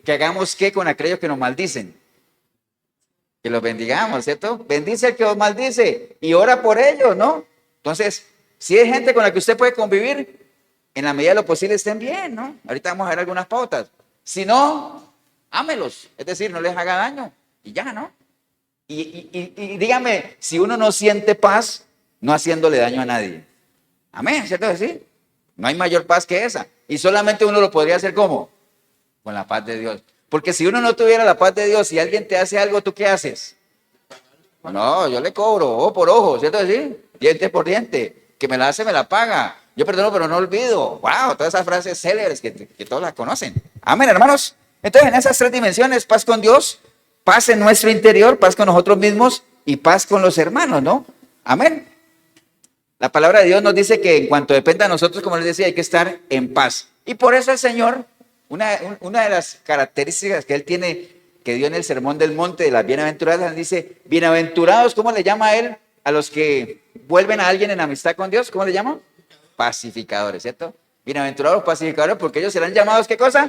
hagamos qué con aquellos que nos maldicen. Que los bendigamos, ¿cierto? Bendice al que os maldice y ora por ellos, ¿no? Entonces, si hay gente con la que usted puede convivir, en la medida de lo posible estén bien, ¿no? Ahorita vamos a ver algunas pautas. Si no, ámelos, es decir, no les haga daño y ya, ¿no? Y dígame, si uno no siente paz, no haciéndole daño a nadie. Amén, ¿cierto que sí? No hay mayor paz que esa. Y solamente uno lo podría hacer ¿cómo? Con la paz de Dios. Porque si uno no tuviera la paz de Dios y alguien te hace algo, ¿tú qué haces? No, yo le cobro ojo por ojo, ¿cierto que sí? Diente por diente. Que me la hace, me la paga. Yo perdono, pero no olvido. Wow, todas esas frases célebres que todos las conocen. Amén, hermanos. Entonces, en esas tres dimensiones, paz con Dios, paz en nuestro interior, paz con nosotros mismos y paz con los hermanos, ¿no? Amén. La palabra de Dios nos dice que en cuanto dependa de nosotros, como les decía, hay que estar en paz. Y por eso el Señor, una de las características que Él tiene, que dio en el Sermón del Monte de las Bienaventuradas, dice, bienaventurados, ¿cómo le llama a Él? A los que vuelven a alguien en amistad con Dios, ¿cómo le llama? Pacificadores, ¿cierto? Bienaventurados pacificadores, porque ellos serán llamados, ¿qué cosa?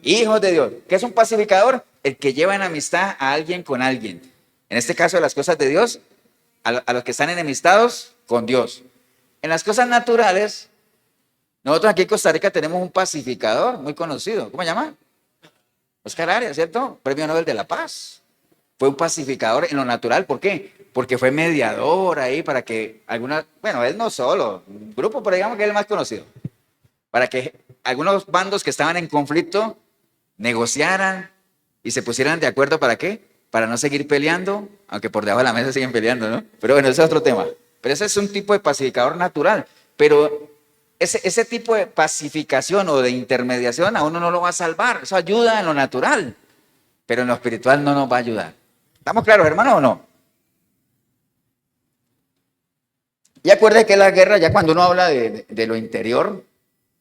Hijos de Dios. ¿Qué es un pacificador? El que lleva en amistad a alguien con alguien. En este caso, de las cosas de Dios, a los que están enemistados con Dios. En las cosas naturales, nosotros aquí en Costa Rica tenemos un pacificador muy conocido. ¿Cómo se llama? Oscar Arias, ¿cierto? Premio Nobel de la Paz. Fue un pacificador en lo natural. ¿Por qué? Porque fue mediador ahí para que algunas, bueno, él no solo, un grupo, pero digamos que es el más conocido. Para que algunos bandos que estaban en conflicto negociaran y se pusieran de acuerdo. ¿Para qué? Para no seguir peleando, aunque por debajo de la mesa siguen peleando, ¿no? Pero bueno, ese es otro tema. Pero ese es un tipo de pacificador natural. Pero ese tipo de pacificación o de intermediación a uno no lo va a salvar. Eso ayuda en lo natural, pero en lo espiritual no nos va a ayudar. ¿Estamos claros, hermano, o no? Y acuérdense que la guerra, ya cuando uno habla de lo interior,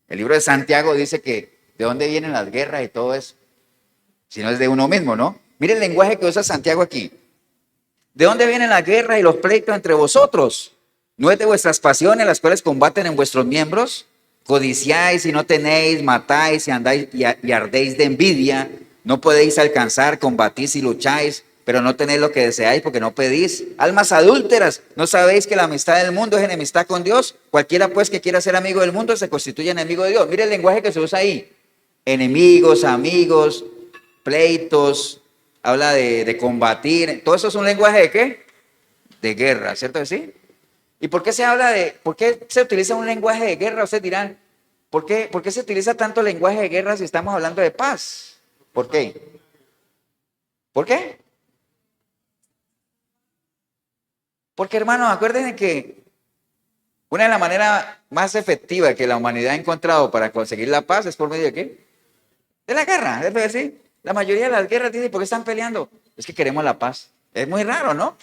el libro de Santiago dice que de dónde vienen las guerras y todo eso. Si no es de uno mismo, ¿no? Mire el lenguaje que usa Santiago aquí. ¿De dónde vienen las guerras y los pleitos entre vosotros? ¿No es de vuestras pasiones las cuales combaten en vuestros miembros? Codiciáis y no tenéis, matáis y andáis y ardéis de envidia. No podéis alcanzar, combatís y lucháis, pero no tenéis lo que deseáis porque no pedís. Almas adúlteras, ¿no sabéis que la amistad del mundo es enemistad con Dios? Cualquiera pues que quiera ser amigo del mundo se constituye enemigo de Dios. Mire el lenguaje que se usa ahí. Enemigos, amigos, pleitos, habla de combatir. ¿Todo eso es un lenguaje de qué? De guerra, ¿cierto que sí? ¿Y por qué se habla por qué se utiliza un lenguaje de guerra? Ustedes dirán, por qué se utiliza tanto lenguaje de guerra si estamos hablando de paz? ¿Por qué? ¿Por qué? Porque hermanos, acuérdense que una de las maneras más efectivas que la humanidad ha encontrado para conseguir la paz es por medio de ¿qué? De la guerra, es decir, la mayoría de las guerras dicen, ¿por qué están peleando? Es que queremos la paz. Es muy raro, ¿no?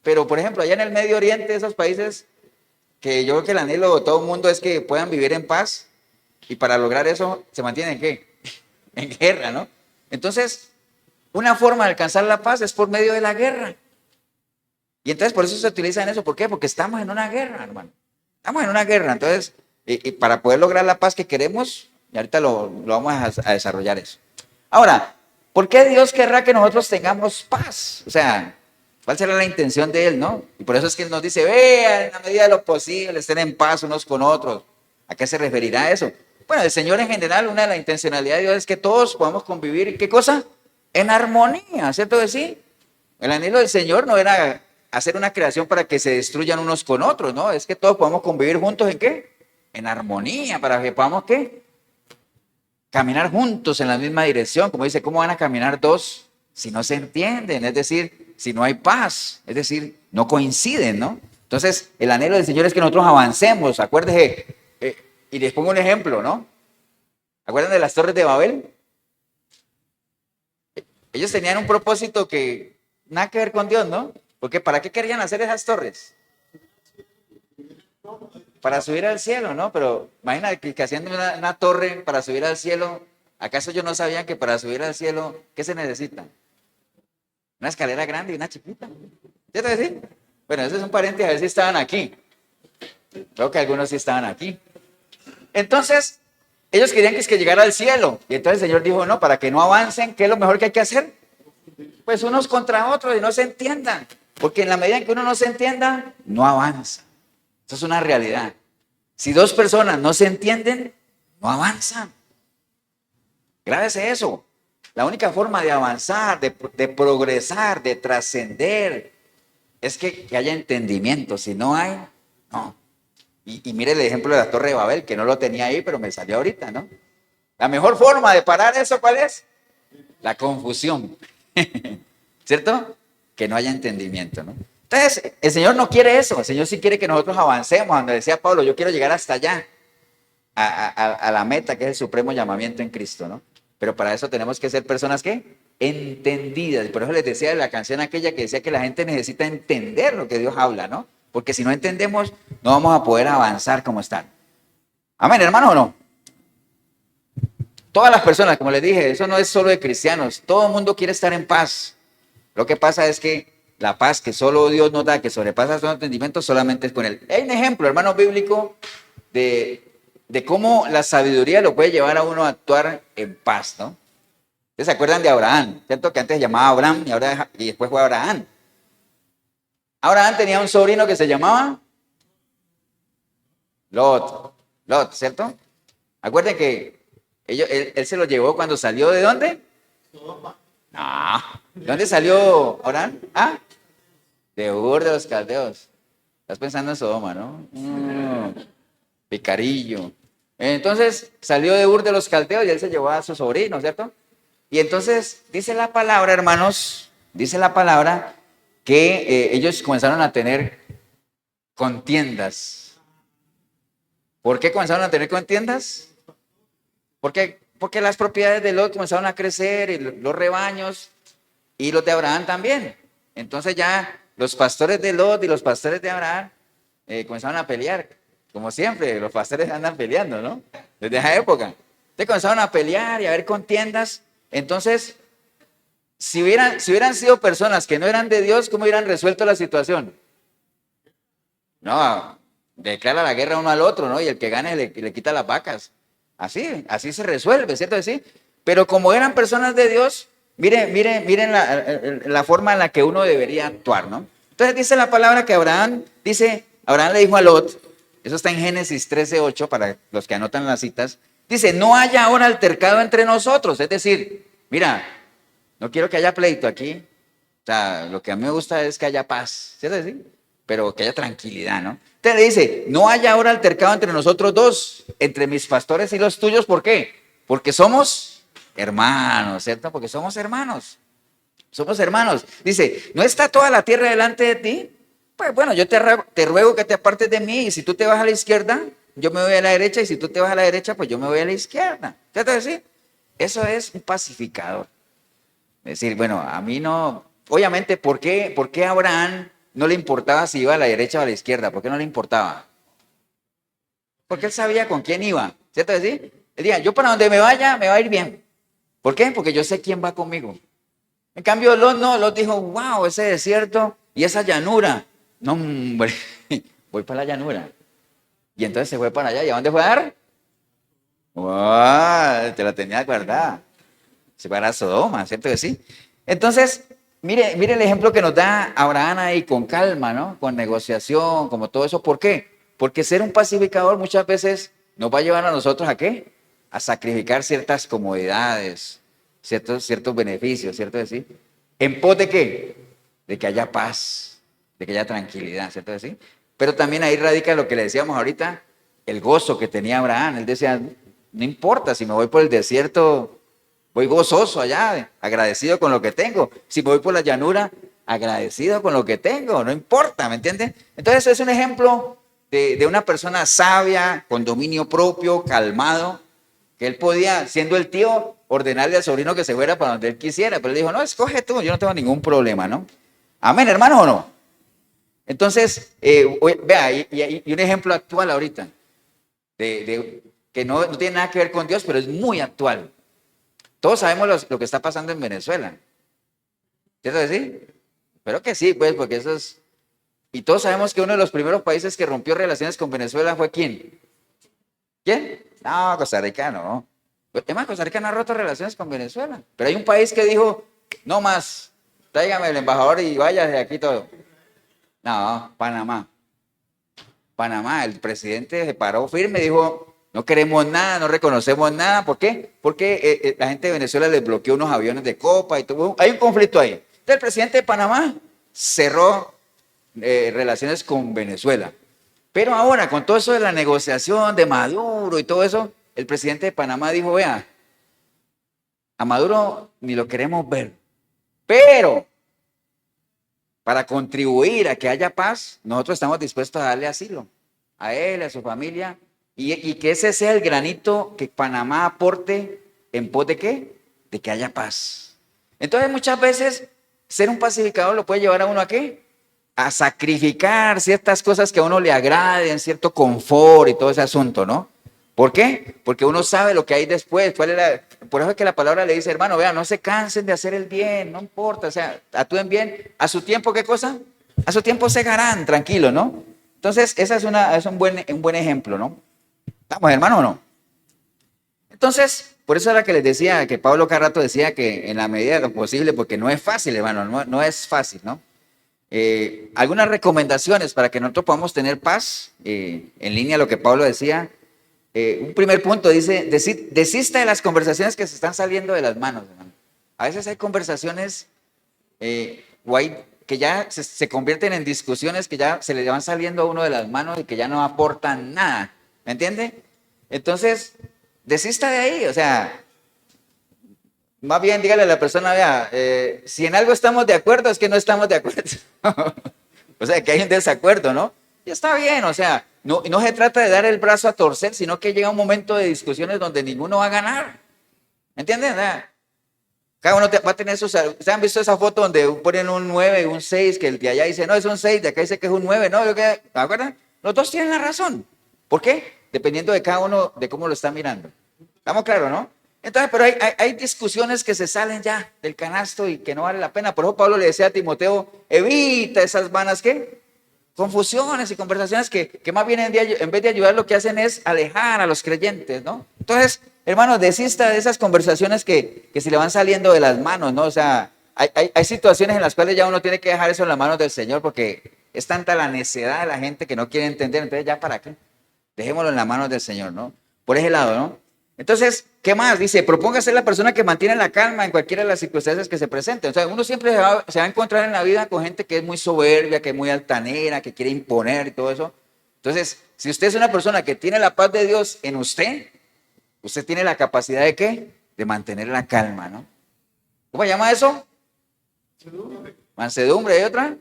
Pero, por ejemplo, allá en el Medio Oriente, esos países que yo creo que el anhelo de todo el mundo es que puedan vivir en paz, y para lograr eso se mantienen ¿en qué? En guerra, ¿no? Entonces, una forma de alcanzar la paz es por medio de la guerra. Y entonces por eso se utiliza en eso. ¿Por qué? Porque estamos en una guerra, hermano. Estamos en una guerra. Entonces, y para poder lograr la paz que queremos, y ahorita lo vamos a desarrollar eso. Ahora, ¿por qué Dios querrá que nosotros tengamos paz? O sea, ¿cuál será la intención de Él, no? Y por eso es que Él nos dice, vean, en la medida de lo posible, estén en paz unos con otros. ¿A qué se referirá eso? Bueno, el Señor en general, una de las intencionalidades de Dios es que todos podamos convivir, ¿qué cosa? En armonía, ¿cierto que sí? El anhelo del Señor no era hacer una creación para que se destruyan unos con otros, ¿no? Es que todos podamos convivir juntos, ¿en qué? En armonía, para que podamos, ¿qué? Caminar juntos en la misma dirección. Como dice, ¿cómo van a caminar dos si no se entienden? Es decir, si no hay paz, es decir, no coinciden, ¿no? Entonces, el anhelo del Señor es que nosotros avancemos. Acuérdense, y les pongo un ejemplo, ¿no? ¿Acuerdan de las torres de Babel? Ellos tenían un propósito que nada que ver con Dios, ¿no? Porque ¿para qué querían hacer esas torres? Para subir al cielo, ¿no? Pero imagínate que haciendo una torre para subir al cielo, ¿acaso ellos no sabían que para subir al cielo, qué se necesita? Una escalera grande y una chiquita. ¿Cierto que sí? Bueno, ese es un paréntesis, a ver si estaban aquí. Creo que algunos sí estaban aquí. Entonces, ellos querían que llegara al cielo. Y entonces el Señor dijo, no, para que no avancen, ¿qué es lo mejor que hay que hacer? Pues unos contra otros y no se entiendan. Porque en la medida en que uno no se entienda, no avanza. Eso es una realidad. Si dos personas no se entienden, no avanzan. Grábese eso. La única forma de avanzar, de progresar, de trascender, es que haya entendimiento. Si no hay, no. Y mire el ejemplo de la Torre de Babel, que no lo tenía ahí, pero me salió ahorita, ¿no? La mejor forma de parar eso, ¿cuál es? La confusión. ¿Cierto? Que no haya entendimiento, ¿no? Entonces, el Señor no quiere eso. El Señor sí quiere que nosotros avancemos. Donde decía Pablo, yo quiero llegar hasta allá, a la meta, que es el supremo llamamiento en Cristo, ¿no? Pero para eso tenemos que ser personas, ¿qué? Entendidas. Y por eso les decía de la canción aquella que decía que la gente necesita entender lo que Dios habla, ¿no? Porque si no entendemos, no vamos a poder avanzar como están. Amén, hermano, ¿o no? Todas las personas, como les dije, eso no es solo de cristianos. Todo el mundo quiere estar en paz. Lo que pasa es que la paz que solo Dios nos da, que sobrepasa todo entendimiento, solamente es con Él. Hay un ejemplo, hermano, bíblico de cómo la sabiduría lo puede llevar a uno a actuar en paz, ¿no? ¿Ustedes se acuerdan de Abraham? ¿Cierto? Que antes se llamaba Abraham y después fue Abraham. Abraham tenía un sobrino que se llamaba Lot. Lot, ¿cierto? Acuérdense que él se lo llevó cuando salió ¿de dónde? No. ¿De dónde salió Abraham? Ah, de Ur de los Caldeos. Estás pensando en Sodoma, ¿no? Picarillo. Entonces salió de Ur de los Caldeos y él se llevó a su sobrino, ¿cierto? Y entonces dice la palabra, hermanos, dice la palabra que ellos comenzaron a tener contiendas. ¿Por qué comenzaron a tener contiendas? Porque las propiedades de Lot comenzaron a crecer, y los rebaños, y los de Abraham también. Entonces ya los pastores de Lot y los pastores de Abraham comenzaron a pelear. Como siempre, los pastores andan peleando, ¿no? Desde esa época. Entonces comenzaron a pelear y a haber contiendas. Entonces, si hubieran sido personas que no eran de Dios, ¿cómo hubieran resuelto la situación? No, declara la guerra uno al otro, ¿no? Y el que gane le quita las vacas. Así se resuelve, ¿cierto? Sí. Pero como eran personas de Dios, miren la forma en la que uno debería actuar, ¿no? Entonces dice la palabra que Abraham le dijo a Lot, eso está en Génesis 13:8 para los que anotan las citas, dice, no haya ahora altercado entre nosotros, es decir, mira, no quiero que haya pleito aquí, o sea, lo que a mí me gusta es que haya paz, ¿cierto? Sí. pero que haya tranquilidad, ¿no? Entonces le dice, no haya ahora altercado entre nosotros dos, entre mis pastores y los tuyos, ¿por qué? Porque somos hermanos, ¿cierto? Porque somos hermanos. Somos hermanos. Dice, ¿no está toda la tierra delante de ti? Pues bueno, yo te ruego que te apartes de mí y si tú te vas a la izquierda, yo me voy a la derecha y si tú te vas a la derecha, pues yo me voy a la izquierda. ¿Qué te decir? Eso es un pacificador. Es decir, bueno, a mí no, obviamente, ¿por qué a Abraham no le importaba si iba a la derecha o a la izquierda? ¿Por qué no le importaba? Porque él sabía con quién iba, ¿cierto? Él decía, yo para donde me vaya, me va a ir bien. ¿Por qué? Porque yo sé quién va conmigo. En cambio, Lot no, Lot dijo, wow, ese desierto y esa llanura. No, hombre, voy para la llanura. Y entonces se fue para allá. ¿Y a dónde fue a dar? ¡Wow! Te la tenía guardada. Se fue a Sodoma, ¿cierto que sí? Entonces, mire el ejemplo que nos da Abraham ahí con calma, ¿no? Con negociación, como todo eso. ¿Por qué? Porque ser un pacificador muchas veces nos va a llevar a nosotros ¿a qué? A sacrificar ciertas comodidades, ciertos beneficios, ¿cierto que sí? ¿En pos de qué? De que haya paz, de que haya tranquilidad, ¿cierto que sí? Pero también ahí radica lo que le decíamos ahorita, el gozo que tenía Abraham. Él decía, no importa si me voy por el desierto, voy gozoso allá, agradecido con lo que tengo. Si me voy por la llanura, agradecido con lo que tengo, no importa, ¿me entienden? Entonces es un ejemplo de una persona sabia, con dominio propio, calmado, que él podía, siendo el tío, ordenarle al sobrino que se fuera para donde él quisiera, pero él dijo, no, escoge tú, yo no tengo ningún problema, ¿no? Amén, hermano, ¿o no? Entonces, vea, y un ejemplo actual ahorita, que no tiene nada que ver con Dios, pero es muy actual. Todos sabemos lo que está pasando en Venezuela. ¿Cierto que sí? Espero que sí, pues, porque eso es... Y todos sabemos que uno de los primeros países que rompió relaciones con Venezuela fue ¿quién? ¿Quién? No, Costa Rica no. Es más, Costa Rica no ha roto relaciones con Venezuela. Pero hay un país que dijo, no más, tráigame el embajador y vaya de aquí todo. No, Panamá. Panamá, el presidente se paró firme y dijo, no queremos nada, no reconocemos nada. ¿Por qué? Porque la gente de Venezuela les bloqueó unos aviones de copa y todo. Hay un conflicto ahí. Entonces el presidente de Panamá cerró relaciones con Venezuela. Pero ahora, con todo eso de la negociación de Maduro y todo eso, el presidente de Panamá dijo, vea, a Maduro ni lo queremos ver. Pero para contribuir a que haya paz, nosotros estamos dispuestos a darle asilo a él, a su familia, y que ese sea el granito que Panamá aporte en pos de ¿qué? De que haya paz. Entonces muchas veces ser un pacificador lo puede llevar a uno ¿a qué? A sacrificar ciertas cosas que a uno le agraden, cierto confort y todo ese asunto, ¿no? ¿Por qué? Porque uno sabe lo que hay después. Por eso es que la palabra le dice, hermano, vean, no se cansen de hacer el bien, no importa, o sea, actúen bien. A su tiempo, ¿qué cosa? A su tiempo segarán, tranquilo, ¿no? Entonces, esa es un buen ejemplo, ¿no? ¿Estamos, hermano, o no? Entonces, por eso era que les decía, que Pablo cada rato decía que en la medida de lo posible, porque no es fácil, hermano, no es fácil, ¿no? Algunas recomendaciones para que nosotros podamos tener paz, en línea a lo que Pablo decía. Un primer punto dice, desista de las conversaciones que se están saliendo de las manos, hermano. A veces hay conversaciones que ya se convierten en discusiones que ya se le van saliendo a uno de las manos y que ya no aportan nada, ¿me entiende? Entonces, desista de ahí, o sea, más bien dígale a la persona, vea, si en algo estamos de acuerdo es que no estamos de acuerdo. O sea, que hay un desacuerdo, ¿no? Y está bien, o sea, no se trata de dar el brazo a torcer, sino que llega un momento de discusiones donde ninguno va a ganar. ¿Entienden? Cada uno va a tener sus... ¿Ustedes han visto esa foto donde ponen un 9 y un 6, que el de allá dice, no, es un 6, de acá dice que es un 9, no, ¿te acuerdan? Los dos tienen la razón. ¿Por qué? Dependiendo de cada uno, de cómo lo está mirando. ¿Estamos claros, no? Entonces, pero hay discusiones que se salen ya del canasto y que no vale la pena. Por eso Pablo le decía a Timoteo, evita esas vanas, ¿qué? Confusiones y conversaciones que más bien en vez de ayudar lo que hacen es alejar a los creyentes, ¿no? Entonces, hermano, desista de esas conversaciones que se le van saliendo de las manos, ¿no? O sea, hay situaciones en las cuales ya uno tiene que dejar eso en las manos del Señor porque es tanta la necedad de la gente que no quiere entender, entonces ya para qué, dejémoslo en las manos del Señor, ¿no? Por ese lado, ¿no? Entonces, ¿qué más? Dice, proponga ser la persona que mantiene la calma en cualquiera de las circunstancias que se presenten. O sea, uno siempre se va a encontrar en la vida con gente que es muy soberbia, que es muy altanera, que quiere imponer y todo eso. Entonces, si usted es una persona que tiene la paz de Dios en usted, usted tiene la capacidad de ¿qué? De mantener la calma, ¿no? ¿Cómo se llama eso? Mansedumbre. ¿Y otra?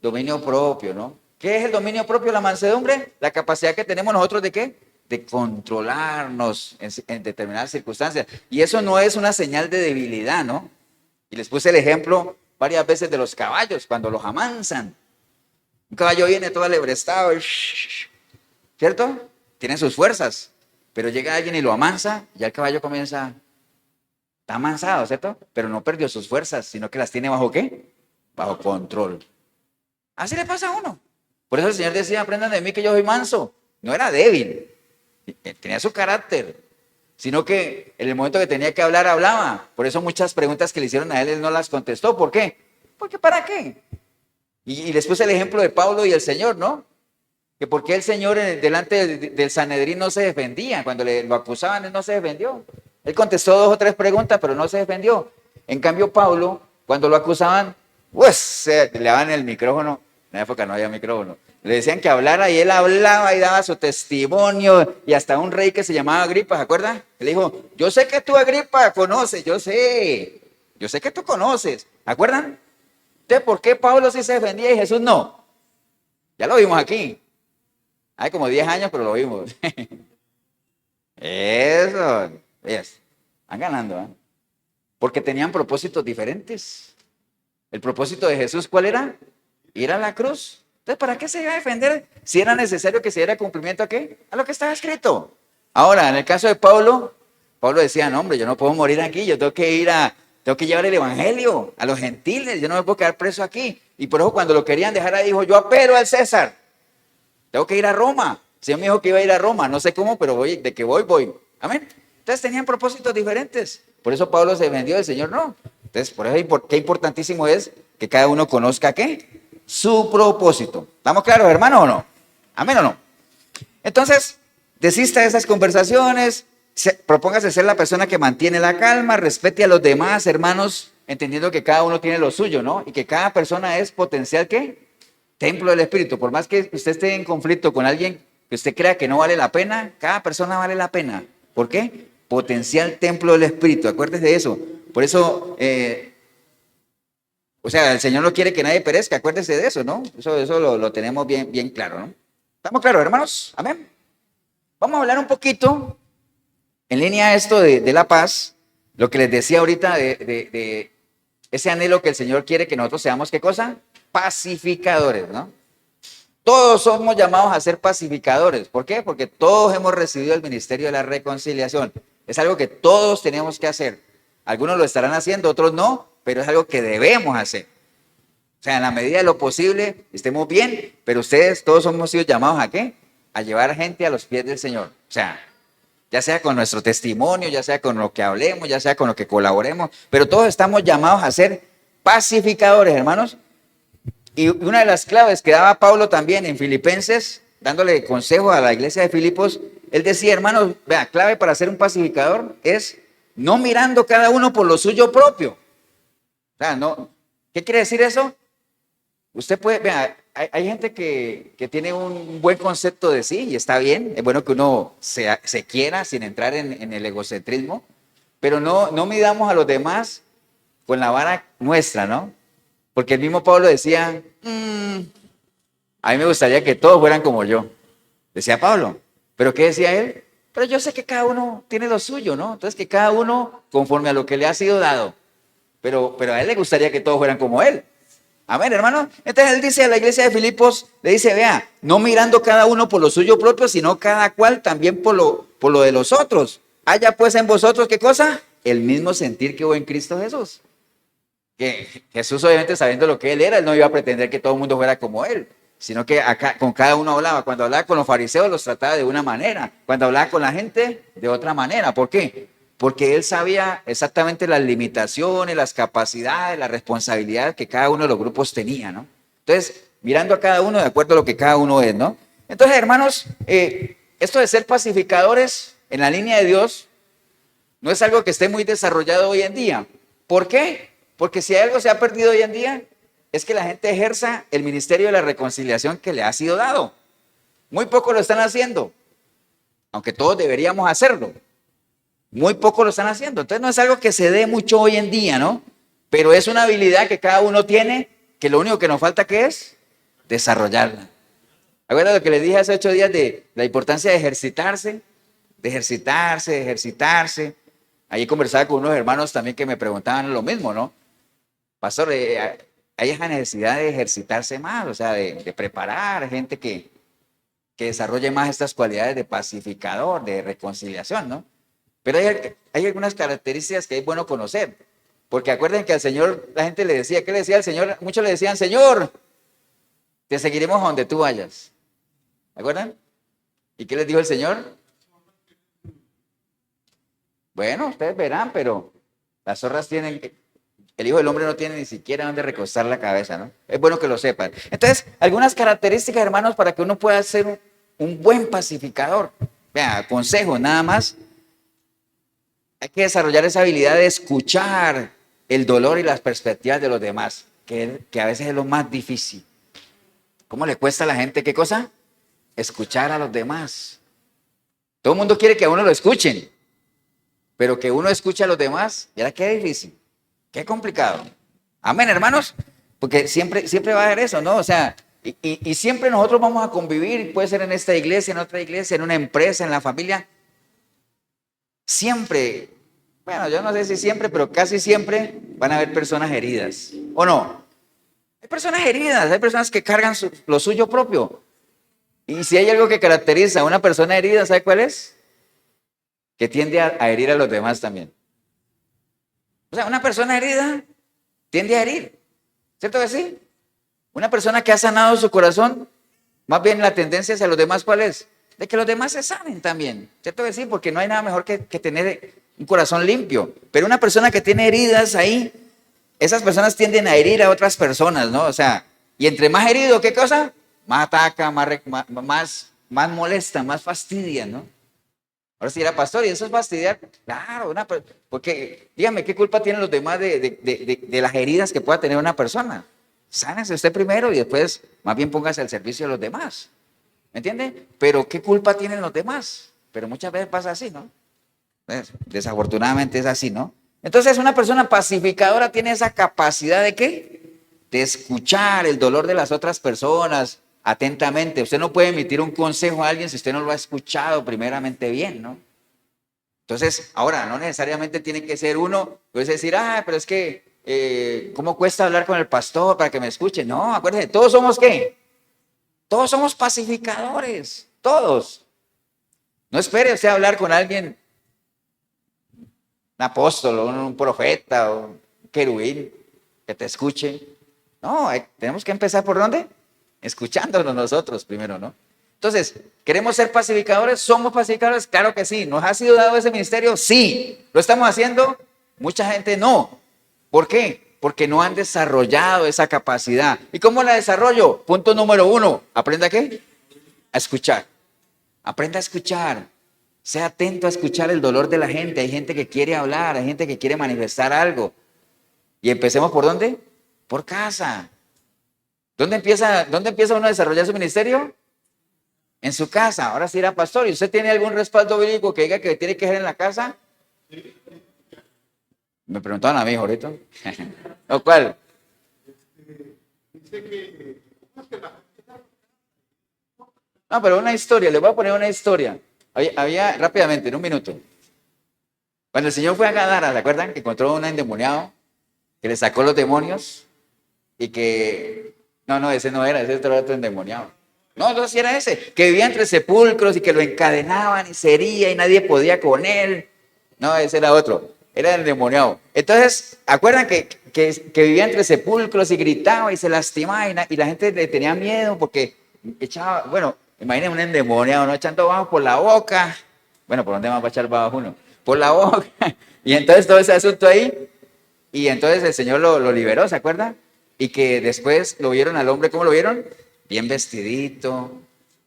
Dominio propio, ¿no? ¿Qué es el dominio propio, la mansedumbre? La capacidad que tenemos nosotros de ¿qué? De controlarnos en determinadas circunstancias. Y eso no es una señal de debilidad, ¿no? Y les puse el ejemplo varias veces de los caballos, cuando los amansan. Un caballo viene todo alebrestado, ¿cierto? Tiene sus fuerzas, pero llega alguien y lo amansa, y ya el caballo comienza, está amansado, ¿cierto? Pero no perdió sus fuerzas, sino que las tiene bajo ¿qué? Bajo control. Así le pasa a uno. Por eso el Señor decía, aprendan de mí que yo soy manso. No era débil, tenía su carácter, sino que en el momento que tenía que hablar, hablaba. Por eso muchas preguntas que le hicieron a él no las contestó. ¿Por qué? Porque ¿para qué? Y les puse el ejemplo de Pablo y el Señor, ¿no? Que por qué el Señor delante del Sanedrín no se defendía. Cuando lo acusaban, él no se defendió. Él contestó 2 o 3 preguntas, pero no se defendió. En cambio, Pablo, cuando lo acusaban, pues le daban el micrófono. En la época no había micrófono. Le decían que hablara y él hablaba y daba su testimonio. Y hasta un rey que se llamaba Agripa, ¿se acuerdan? Él dijo, yo sé que tú, Agripa, conoces, yo sé que tú conoces. ¿Se acuerdan? Entonces, ¿por qué Pablo sí se defendía y Jesús no? Ya lo vimos aquí. Hay como 10 años, pero lo vimos. Eso. Van ganando, ¿eh? Porque tenían propósitos diferentes. El propósito de Jesús, ¿cuál era? Ir a la cruz. Entonces, ¿para qué se iba a defender si era necesario que se diera cumplimiento a qué? A lo que estaba escrito. Ahora, en el caso de Pablo, Pablo decía, no, hombre, yo no puedo morir aquí, yo tengo que llevar el evangelio a los gentiles, yo no me puedo quedar preso aquí. Y por eso cuando lo querían dejar ahí, dijo, yo apelo al César, tengo que ir a Roma. El Señor me dijo que iba a ir a Roma, no sé cómo, pero de que voy. Amén. Entonces tenían propósitos diferentes. Por eso Pablo se vendió, el Señor no. Entonces, por eso qué importantísimo es que cada uno conozca ¿qué? Su propósito. ¿Estamos claros, hermano, o no? ¿Amén o no? Entonces, desista de esas conversaciones, propóngase ser la persona que mantiene la calma, respete a los demás, hermanos, entendiendo que cada uno tiene lo suyo, ¿no? Y que cada persona es potencial, ¿qué? Templo del Espíritu. Por más que usted esté en conflicto con alguien que usted crea que no vale la pena, cada persona vale la pena. ¿Por qué? Potencial templo del Espíritu. Acuérdese de eso. Por eso, o sea, el Señor no quiere que nadie perezca. Acuérdese de eso, ¿no? Eso lo tenemos bien claro, ¿no? ¿Estamos claros, hermanos? Amén. Vamos a hablar un poquito en línea a esto de la paz. Lo que les decía ahorita de ese anhelo que el Señor quiere que nosotros seamos, ¿qué cosa? Pacificadores, ¿no? Todos somos llamados a ser pacificadores. ¿Por qué? Porque todos hemos recibido el ministerio de la reconciliación. Es algo que todos tenemos que hacer. Algunos lo estarán haciendo, otros no, pero es algo que debemos hacer. O sea, en la medida de lo posible, estemos bien, pero ustedes todos hemos sido llamados ¿a qué? A llevar gente a los pies del Señor. O sea, ya sea con nuestro testimonio, ya sea con lo que hablemos, ya sea con lo que colaboremos, pero todos estamos llamados a ser pacificadores, hermanos. Y una de las claves que daba Pablo también en Filipenses, dándole consejo a la iglesia de Filipos, él decía, hermanos, vea, clave para ser un pacificador es no mirando cada uno por lo suyo propio. O sea, no, ¿qué quiere decir eso? Usted puede, vea, hay gente que tiene un buen concepto de sí y está bien, es bueno que uno se quiera sin entrar en el egocentrismo, pero no midamos a los demás con la vara nuestra, ¿no? Porque el mismo Pablo decía, a mí me gustaría que todos fueran como yo. Decía Pablo. ¿Pero qué decía él? Pero yo sé que cada uno tiene lo suyo, ¿no? Entonces que cada uno conforme a lo que le ha sido dado. Pero a él le gustaría que todos fueran como él. Amén, hermano. Entonces él dice a la iglesia de Filipos, le dice, vea, no mirando cada uno por lo suyo propio, sino cada cual también por lo de los otros. Haya pues en vosotros, ¿qué cosa? El mismo sentir que hubo en Cristo Jesús. Que Jesús, obviamente, sabiendo lo que él era, él no iba a pretender que todo el mundo fuera como él, sino que acá con cada uno hablaba. Cuando hablaba con los fariseos los trataba de una manera, cuando hablaba con la gente de otra manera. ¿Por qué? Porque él sabía exactamente las limitaciones, las capacidades, las responsabilidades que cada uno de los grupos tenía, ¿no? Entonces, mirando a cada uno de acuerdo a lo que cada uno es, ¿no? Entonces, hermanos, esto de ser pacificadores en la línea de Dios no es algo que esté muy desarrollado hoy en día. ¿Por qué? Porque si algo se ha perdido hoy en día, es que la gente ejerza el ministerio de la reconciliación que le ha sido dado. Muy pocos lo están haciendo, aunque todos deberíamos hacerlo. Muy pocos lo están haciendo. Entonces no es algo que se dé mucho hoy en día, ¿no? Pero es una habilidad que cada uno tiene, que lo único que nos falta que es desarrollarla. ¿Acuerdan lo que les dije hace 8 días de la importancia de ejercitarse? De ejercitarse, de ejercitarse. Ahí conversaba con unos hermanos también que me preguntaban lo mismo, ¿no? Pastor, hay esa necesidad de ejercitarse más, o sea, de preparar gente que desarrolle más estas cualidades de pacificador, de reconciliación, ¿no? Pero hay algunas características que es bueno conocer. Porque acuerden que al Señor la gente le decía, ¿qué le decía al Señor? Muchos le decían, Señor, te seguiremos a donde tú vayas. ¿Se acuerdan? ¿Y qué les dijo el Señor? Bueno, ustedes verán, pero las zorras tienen, el Hijo del Hombre no tiene ni siquiera donde recostar la cabeza, ¿no? Es bueno que lo sepan. Entonces, algunas características, hermanos, para que uno pueda ser un buen pacificador. Vean, consejo, nada más. Hay que desarrollar esa habilidad de escuchar el dolor y las perspectivas de los demás, que a veces es lo más difícil. ¿Cómo le cuesta a la gente qué cosa? Escuchar a los demás. Todo el mundo quiere que a uno lo escuchen, pero que uno escuche a los demás, ya qué difícil, qué complicado. Amén, hermanos, porque siempre va a haber eso, ¿no? O sea, y siempre nosotros vamos a convivir, puede ser en esta iglesia, en otra iglesia, en una empresa, en la familia. Siempre, bueno, yo no sé si siempre, pero casi siempre van a haber personas heridas, ¿o no? Hay personas heridas, hay personas que cargan lo suyo propio. Y si hay algo que caracteriza a una persona herida, ¿sabe cuál es? Que tiende a herir a los demás también. O sea, una persona herida tiende a herir, ¿cierto que sí? Una persona que ha sanado su corazón, más bien la tendencia hacia los demás, ¿cuál es? De que los demás se sanen también, ¿cierto que sí? Porque no hay nada mejor que tener un corazón limpio. Pero una persona que tiene heridas ahí, esas personas tienden a herir a otras personas, ¿no? O sea, y entre más herido, ¿qué cosa? Más ataca, más molesta, más fastidia, ¿no? Ahora sí era pastor, y eso es fastidiar. Claro, porque dígame, ¿qué culpa tienen los demás de las heridas que pueda tener una persona? Sánese usted primero y después más bien póngase al servicio de los demás. ¿Me entiende? Pero ¿qué culpa tienen los demás? Pero muchas veces pasa así, ¿no? Desafortunadamente es así, ¿no? Entonces una persona pacificadora tiene esa capacidad de ¿qué? De escuchar el dolor de las otras personas atentamente. Usted no puede emitir un consejo a alguien si usted no lo ha escuchado primeramente bien, ¿no? Entonces, ahora, no necesariamente tiene que ser uno, puedes decir, pero es que, ¿cómo cuesta hablar con el pastor para que me escuche? No, acuérdense, todos somos ¿qué? Todos somos pacificadores, todos. No espere usted hablar con alguien, un apóstol, un profeta, o un querubín, que te escuche. No, tenemos que empezar ¿por dónde? Escuchándonos nosotros primero, ¿no? Entonces, ¿queremos ser pacificadores? ¿Somos pacificadores? Claro que sí. ¿Nos ha sido dado ese ministerio? Sí. ¿Lo estamos haciendo? Mucha gente no. ¿Por qué? Porque no han desarrollado esa capacidad. ¿Y cómo la desarrollo? Punto número 1. ¿Aprenda qué? A escuchar. Aprenda a escuchar. Sea atento a escuchar el dolor de la gente. Hay gente que quiere hablar, hay gente que quiere manifestar algo. Y empecemos ¿por dónde? Por casa. ¿Dónde empieza uno a desarrollar su ministerio? En su casa. Ahora sí era pastor. ¿Y usted tiene algún respaldo bíblico que diga que tiene que ser en la casa? Me preguntaban a mí ahorita. ¿O cuál? No, pero una historia. Le voy a poner una historia. Había rápidamente, en un minuto. Cuando el Señor fue a Gadara, ¿se acuerdan? Que encontró un endemoniado que le sacó los demonios y que... No, ese no era, ese era otro endemoniado. No sí era ese, que vivía entre sepulcros y que lo encadenaban y se hería y nadie podía con él. No, ese era otro, era el endemoniado. Entonces, ¿acuerdan que vivía entre sepulcros y gritaba y se lastimaba y la gente le tenía miedo porque echaba, bueno, imaginen un endemoniado, ¿no? Echando bajo por la boca. Bueno, ¿por dónde más va a echar bajo uno? Por la boca. Y entonces todo ese asunto ahí, y entonces el Señor lo liberó, ¿se acuerdan? Y que después lo vieron al hombre, ¿cómo lo vieron? Bien vestidito,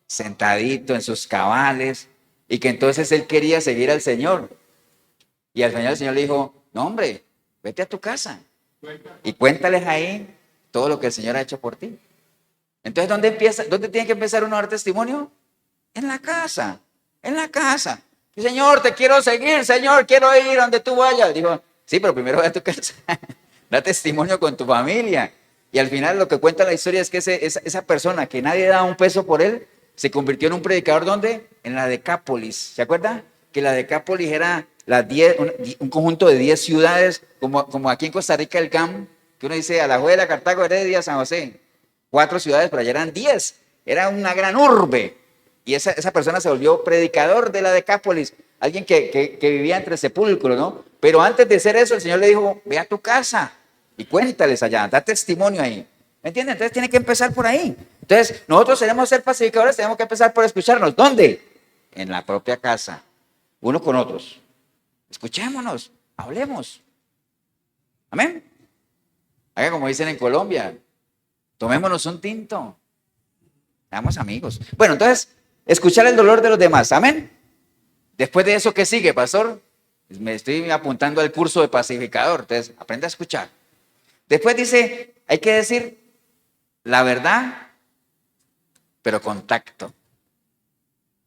sentadito en sus cabales, y que entonces él quería seguir al Señor. Y al final el Señor le dijo, no hombre, vete a tu casa y cuéntales ahí todo lo que el Señor ha hecho por ti. Entonces, ¿dónde empieza? ¿Dónde tiene que empezar uno a dar testimonio? En la casa, en la casa. Y, Señor, te quiero seguir, Señor, quiero ir donde tú vayas. Dijo, sí, pero primero ve a tu casa, da testimonio con tu familia. Y al final lo que cuenta la historia es que esa persona que nadie daba un peso por él, se convirtió en un predicador, ¿dónde? En la Decápolis. ¿Se acuerda? Que la Decápolis era un conjunto de 10 ciudades, como aquí en Costa Rica el CAM, que uno dice Alajuela, Cartago, Heredia, San José. 4 ciudades, pero allá eran 10. Era una gran urbe. Y esa persona se volvió predicador de la Decápolis. Alguien que vivía entre sepulcros, ¿no? Pero antes de hacer eso, el Señor le dijo, ve a tu casa y cuéntales allá, da testimonio ahí. ¿Me entienden? Entonces tiene que empezar por ahí. Entonces, nosotros queremos ser pacificadores, tenemos que empezar por escucharnos. ¿Dónde? En la propia casa, uno con otros. Escuchémonos, hablemos. Amén. Haga como dicen en Colombia, tomémonos un tinto. Seamos amigos. Bueno, entonces, escuchar el dolor de los demás. Amén. Después de eso, ¿qué sigue, pastor? Me estoy apuntando al curso de pacificador. Entonces, aprende a escuchar. Después dice, hay que decir la verdad, pero con tacto.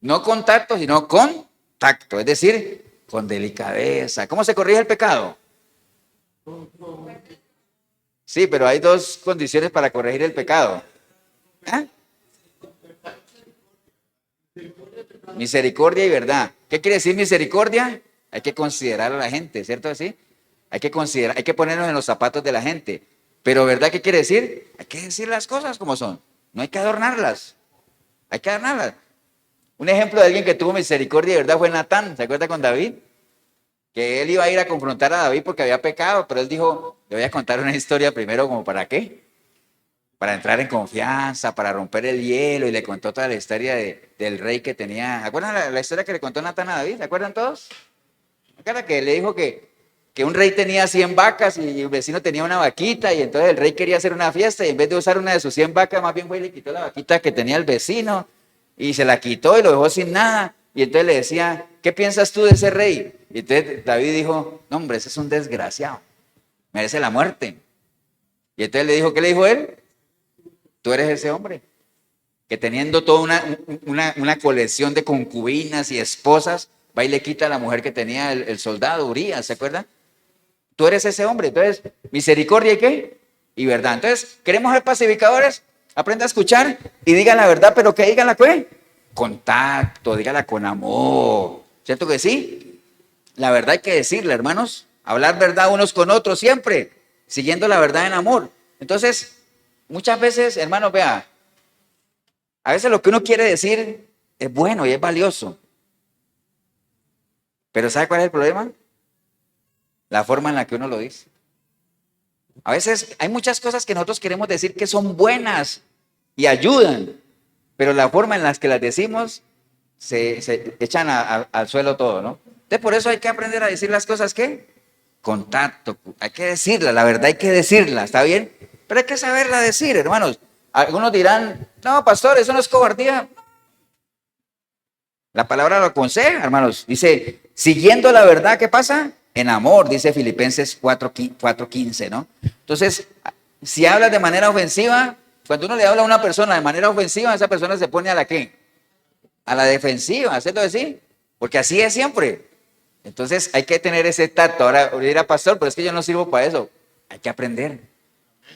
No con tacto, sino con tacto. Es decir, con delicadeza. ¿Cómo se corrige el pecado? Sí, pero hay 2 condiciones para corregir el pecado. ¿Ah? Misericordia y verdad. ¿Qué quiere decir misericordia? Hay que considerar a la gente, ¿cierto así? Hay que ponernos en los zapatos de la gente. Pero ¿verdad qué quiere decir? Hay que decir las cosas como son. No hay que adornarlas. Hay que adornarlas. Un ejemplo de alguien que tuvo misericordia y verdad fue Natán. ¿Se acuerda con David? Que él iba a ir a confrontar a David porque había pecado, pero él dijo, le voy a contar una historia primero, ¿como para qué? Para entrar en confianza, para romper el hielo, y le contó toda la historia del rey que tenía. ¿Acuerdan la historia que le contó Natán a David? ¿Se acuerdan todos? ¿Acuerdan que le dijo que un rey tenía 100 vacas y el vecino tenía una vaquita, y entonces el rey quería hacer una fiesta y en vez de usar una de sus 100 vacas, más bien fue y le quitó la vaquita que tenía el vecino y se la quitó y lo dejó sin nada? Y entonces le decía, ¿qué piensas tú de ese rey? Y entonces David dijo, no hombre, ese es un desgraciado, merece la muerte. Y entonces le dijo, ¿qué le dijo él? Tú eres ese hombre que teniendo toda una colección de concubinas y esposas, va y le quita a la mujer que tenía el soldado Urías, ¿se acuerdan? Tú eres ese hombre. Entonces, misericordia y qué? Y verdad. Entonces, queremos ser pacificadores, aprenda a escuchar y digan la verdad, pero que digan la qué? Con tacto, dígala con amor. ¿Cierto que sí? La verdad hay que decirla, hermanos. Hablar verdad unos con otros siempre, siguiendo la verdad en amor. Entonces, muchas veces, hermanos, vea, a veces lo que uno quiere decir es bueno y es valioso. Pero ¿sabe cuál es el problema? La forma en la que uno lo dice. A veces hay muchas cosas que nosotros queremos decir que son buenas y ayudan, pero la forma en la que las decimos se echan al suelo todo, ¿no? Entonces por eso hay que aprender a decir las cosas ¿qué? Con tacto, hay que decirla, la verdad hay que decirla, ¿está bien? Pero hay que saberla decir, hermanos. Algunos dirán, no, pastor, eso no es cobardía. La palabra lo aconseja, hermanos. Dice, siguiendo la verdad, ¿qué pasa? En amor, dice Filipenses 4:15, ¿no? Entonces, si hablas de manera ofensiva, cuando uno le habla a una persona de manera ofensiva, esa persona se pone a la ¿qué? A la defensiva, ¿cierto que sí? Porque así es siempre. Entonces, hay que tener ese tacto. Ahora dirá, pastor, pero es que yo no sirvo para eso. Hay que aprender.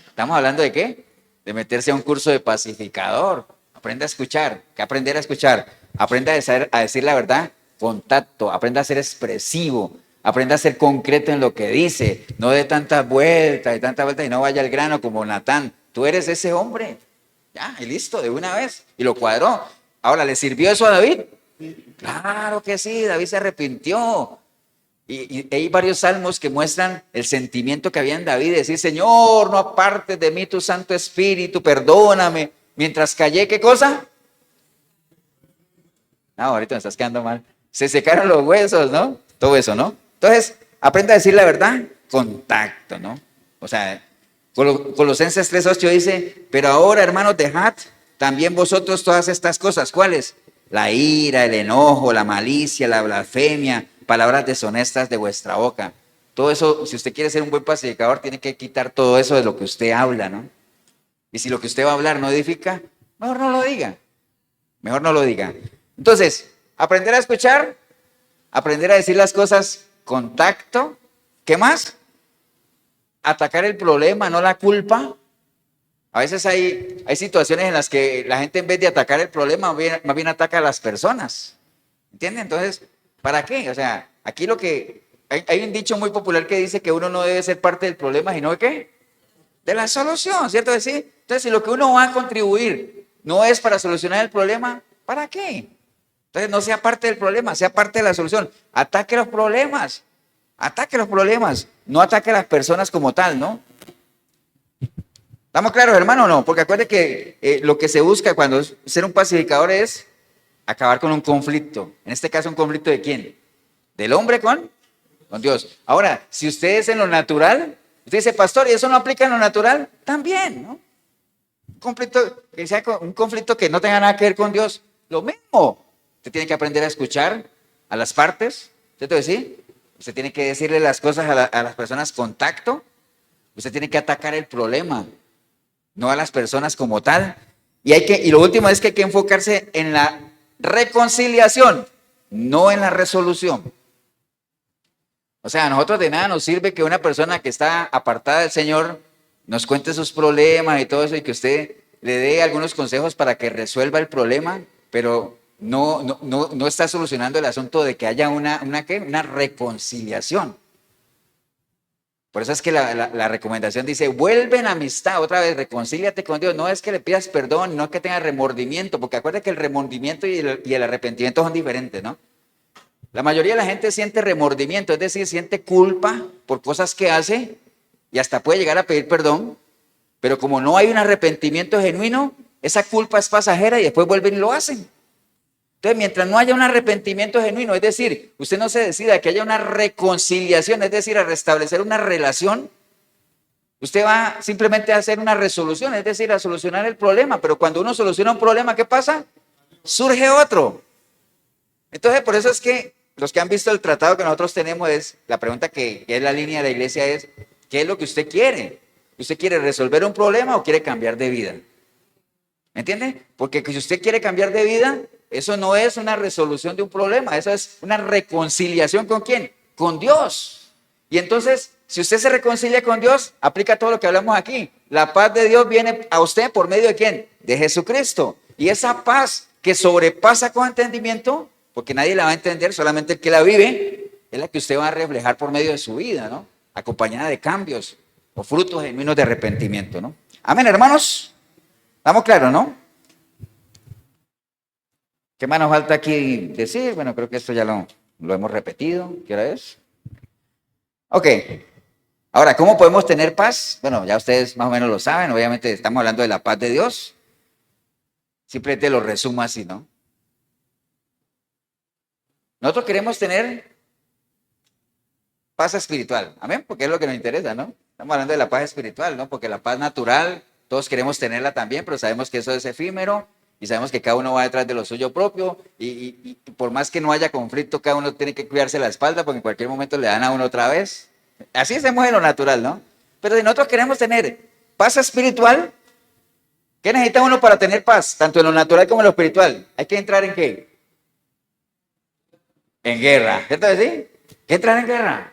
¿Estamos hablando de qué? De meterse a un curso de pacificador. Aprenda a escuchar, que aprender a escuchar. Aprenda a decir la verdad con tacto. Aprenda a ser expresivo. Aprenda a ser concreto en lo que dice. No de tantas vueltas y no vaya al grano como Natán. Tú eres ese hombre. Ya, y listo, de una vez. Y lo cuadró. Ahora, ¿le sirvió eso a David? Claro que sí, David se arrepintió. Y hay varios salmos que muestran el sentimiento que había en David, de decir, Señor, no apartes de mí tu Santo Espíritu, perdóname. Mientras callé, ¿qué cosa? No, ahorita me estás quedando mal. Se secaron los huesos, ¿no? Todo eso, ¿no? Entonces, aprenda a decir la verdad con tacto, ¿no? O sea, Colosenses 3:8 dice, pero ahora, hermanos, dejad también vosotros todas estas cosas. ¿Cuáles? La ira, el enojo, la malicia, la blasfemia, palabras deshonestas de vuestra boca. Todo eso, si usted quiere ser un buen pacificador, tiene que quitar todo eso de lo que usted habla, ¿no? Y si lo que usted va a hablar no edifica, mejor no lo diga. Mejor no lo diga. Entonces, aprender a escuchar, aprender a decir las cosas con tacto. ¿Qué más? Atacar el problema, no la culpa. A veces hay situaciones en las que la gente en vez de atacar el problema, más bien ataca a las personas. ¿Entienden? Entonces, ¿para qué? O sea, aquí lo que... Hay un dicho muy popular que dice que uno no debe ser parte del problema, sino de qué? De la solución, ¿cierto? Entonces, si lo que uno va a contribuir no es para solucionar el problema, ¿para qué? Entonces, no sea parte del problema, sea parte de la solución. Ataque los problemas, no ataque a las personas como tal, ¿no? ¿Estamos claros, hermano, o no? Porque acuérdense que lo que se busca cuando ser un pacificador es acabar con un conflicto. En este caso, ¿un conflicto de quién? ¿Del hombre con Dios? Ahora, si usted es en lo natural, usted dice, pastor, ¿y eso no aplica en lo natural? También, ¿no? Un conflicto que no tenga nada que ver con Dios, lo mismo. Usted tiene que aprender a escuchar a las partes, ¿cierto que sí? Usted tiene que decirle las cosas a las personas con tacto. Usted tiene que atacar el problema, no a las personas como tal. Y lo último es que hay que enfocarse en la reconciliación, no en la resolución. O sea, a nosotros de nada nos sirve que una persona que está apartada del Señor nos cuente sus problemas y todo eso, y que usted le dé algunos consejos para que resuelva el problema, pero no está solucionando el asunto de que haya una reconciliación. Por eso es que la recomendación dice, vuelve en amistad, otra vez, reconcíliate con Dios. No es que le pidas perdón, no es que tengas remordimiento, porque acuérdate que el remordimiento y el arrepentimiento son diferentes, ¿no? La mayoría de la gente siente remordimiento, es decir, siente culpa por cosas que hace y hasta puede llegar a pedir perdón, pero como no hay un arrepentimiento genuino, esa culpa es pasajera y después vuelven y lo hacen. Entonces, mientras no haya un arrepentimiento genuino, es decir, usted no se decida que haya una reconciliación, es decir, a restablecer una relación, usted va simplemente a hacer una resolución, es decir, a solucionar el problema. Pero cuando uno soluciona un problema, ¿qué pasa? Surge otro. Entonces, por eso es que los que han visto el tratado que nosotros tenemos, la pregunta que es la línea de la iglesia es, ¿qué es lo que usted quiere? ¿Usted quiere resolver un problema o quiere cambiar de vida? ¿Me entiende? Porque si usted quiere cambiar de vida, eso no es una resolución de un problema, eso es una reconciliación ¿con quién? Con Dios. Y entonces, si usted se reconcilia con Dios, aplica todo lo que hablamos aquí. La paz de Dios viene a usted por medio de ¿quién? De Jesucristo. Y esa paz que sobrepasa con entendimiento, porque nadie la va a entender, solamente el que la vive, es la que usted va a reflejar por medio de su vida, ¿no? Acompañada de cambios o frutos genuinos de arrepentimiento, ¿no? Amén, hermanos. ¿Estamos claros, no? ¿Qué más nos falta aquí decir? Bueno, creo que esto ya lo hemos repetido. ¿Qué hora es? Ok. Ahora, ¿cómo podemos tener paz? Bueno, ya ustedes más o menos lo saben. Obviamente estamos hablando de la paz de Dios. Simplemente lo resumo así, ¿no? Nosotros queremos tener paz espiritual. Amén, porque es lo que nos interesa, ¿no? Estamos hablando de la paz espiritual, ¿no? Porque la paz natural, todos queremos tenerla también, pero sabemos que eso es efímero. Y sabemos que cada uno va detrás de lo suyo propio y por más que no haya conflicto, cada uno tiene que cuidarse la espalda porque en cualquier momento le dan a uno otra vez. Así hacemos en lo natural, ¿no? Pero si nosotros queremos tener paz espiritual, ¿qué necesita uno para tener paz? Tanto en lo natural como en lo espiritual. ¿Hay que entrar en qué? En guerra. ¿Cierto que sí? ¿Hay que entrar en guerra?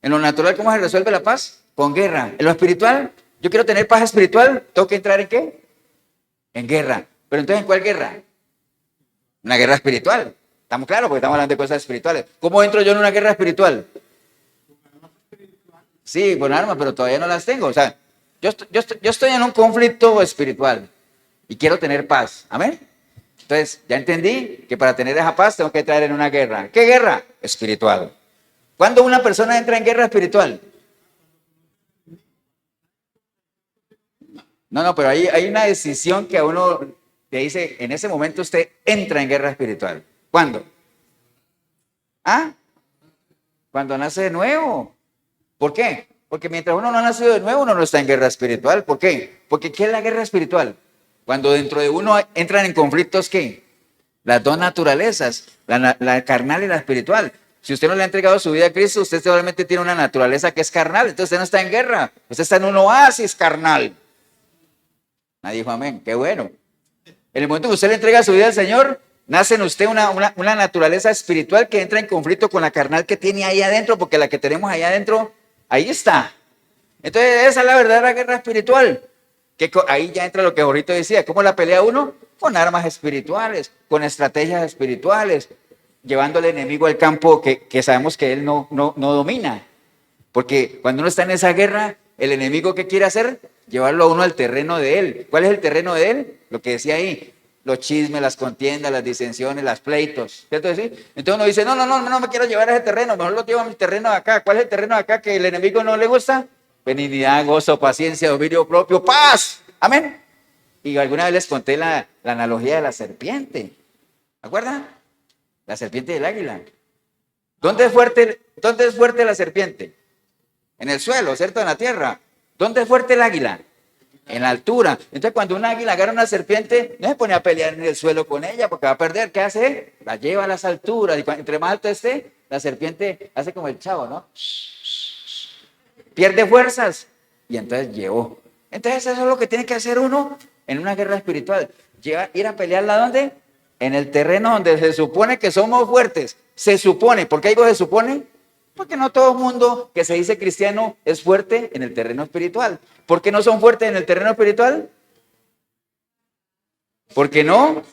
En lo natural, ¿cómo se resuelve la paz? Con guerra. En lo espiritual, yo quiero tener paz espiritual, ¿tengo que entrar en qué? En guerra. Pero entonces, ¿en cuál guerra? Una guerra espiritual. ¿Estamos claros? Porque estamos hablando de cosas espirituales. ¿Cómo entro yo en una guerra espiritual? Sí, con armas, pero todavía no las tengo. O sea, yo estoy en un conflicto espiritual y quiero tener paz. ¿Amén? Entonces, ya entendí que para tener esa paz tengo que entrar en una guerra. ¿Qué guerra? Espiritual. ¿Cuándo una persona entra en guerra espiritual? No, pero hay una decisión que a uno le dice, en ese momento usted entra en guerra espiritual. ¿Cuándo? ¿Ah? Cuando nace de nuevo. ¿Por qué? Porque mientras uno no ha nacido de nuevo, uno no está en guerra espiritual. ¿Por qué? Porque ¿qué es la guerra espiritual? Cuando dentro de uno entran en conflictos, ¿qué? Las dos naturalezas, la carnal y la espiritual. Si usted no le ha entregado su vida a Cristo, usted solamente tiene una naturaleza que es carnal, entonces usted no está en guerra, usted está en un oasis carnal. Nadie dijo amén, qué bueno. En el momento que usted le entrega su vida al Señor, nace en usted una naturaleza espiritual que entra en conflicto con la carnal que tiene ahí adentro, porque la que tenemos ahí adentro, ahí está. Entonces esa es la verdadera guerra espiritual, que ahí ya entra lo que ahorita decía, ¿cómo la pelea uno? Con armas espirituales, con estrategias espirituales, llevando al enemigo al campo que sabemos que él no domina. Porque cuando uno está en esa guerra, el enemigo ¿qué quiere hacer? Llevarlo a uno al terreno de él. ¿Cuál es el terreno de él? Lo que decía ahí, los chismes, las contiendas, las disensiones, los pleitos. ¿Cierto? ¿Sí? Entonces uno dice, no me quiero llevar a ese terreno, mejor lo llevo a mi terreno de acá. ¿Cuál es el terreno de acá que el enemigo no le gusta? Benignidad, gozo, paciencia, dominio propio, paz. Amén. Y alguna vez les conté la analogía de la serpiente. ¿Se acuerdan? La serpiente del águila. ¿Dónde es fuerte la serpiente? En el suelo, ¿cierto? En la tierra. ¿Dónde es fuerte el águila? En la altura. Entonces, cuando un águila agarra una serpiente, no se pone a pelear en el suelo con ella porque va a perder. ¿Qué hace? La lleva a las alturas. Y entre más alto esté, la serpiente hace como el chavo, ¿no? Pierde fuerzas. Y entonces llevó. Entonces, eso es lo que tiene que hacer uno en una guerra espiritual. Ir a pelearla ¿dónde? En el terreno donde se supone que somos fuertes. Se supone. ¿Por qué digo se supone? Porque no todo el mundo que se dice cristiano es fuerte en el terreno espiritual. ¿Por qué no son fuertes en el terreno espiritual? Porque no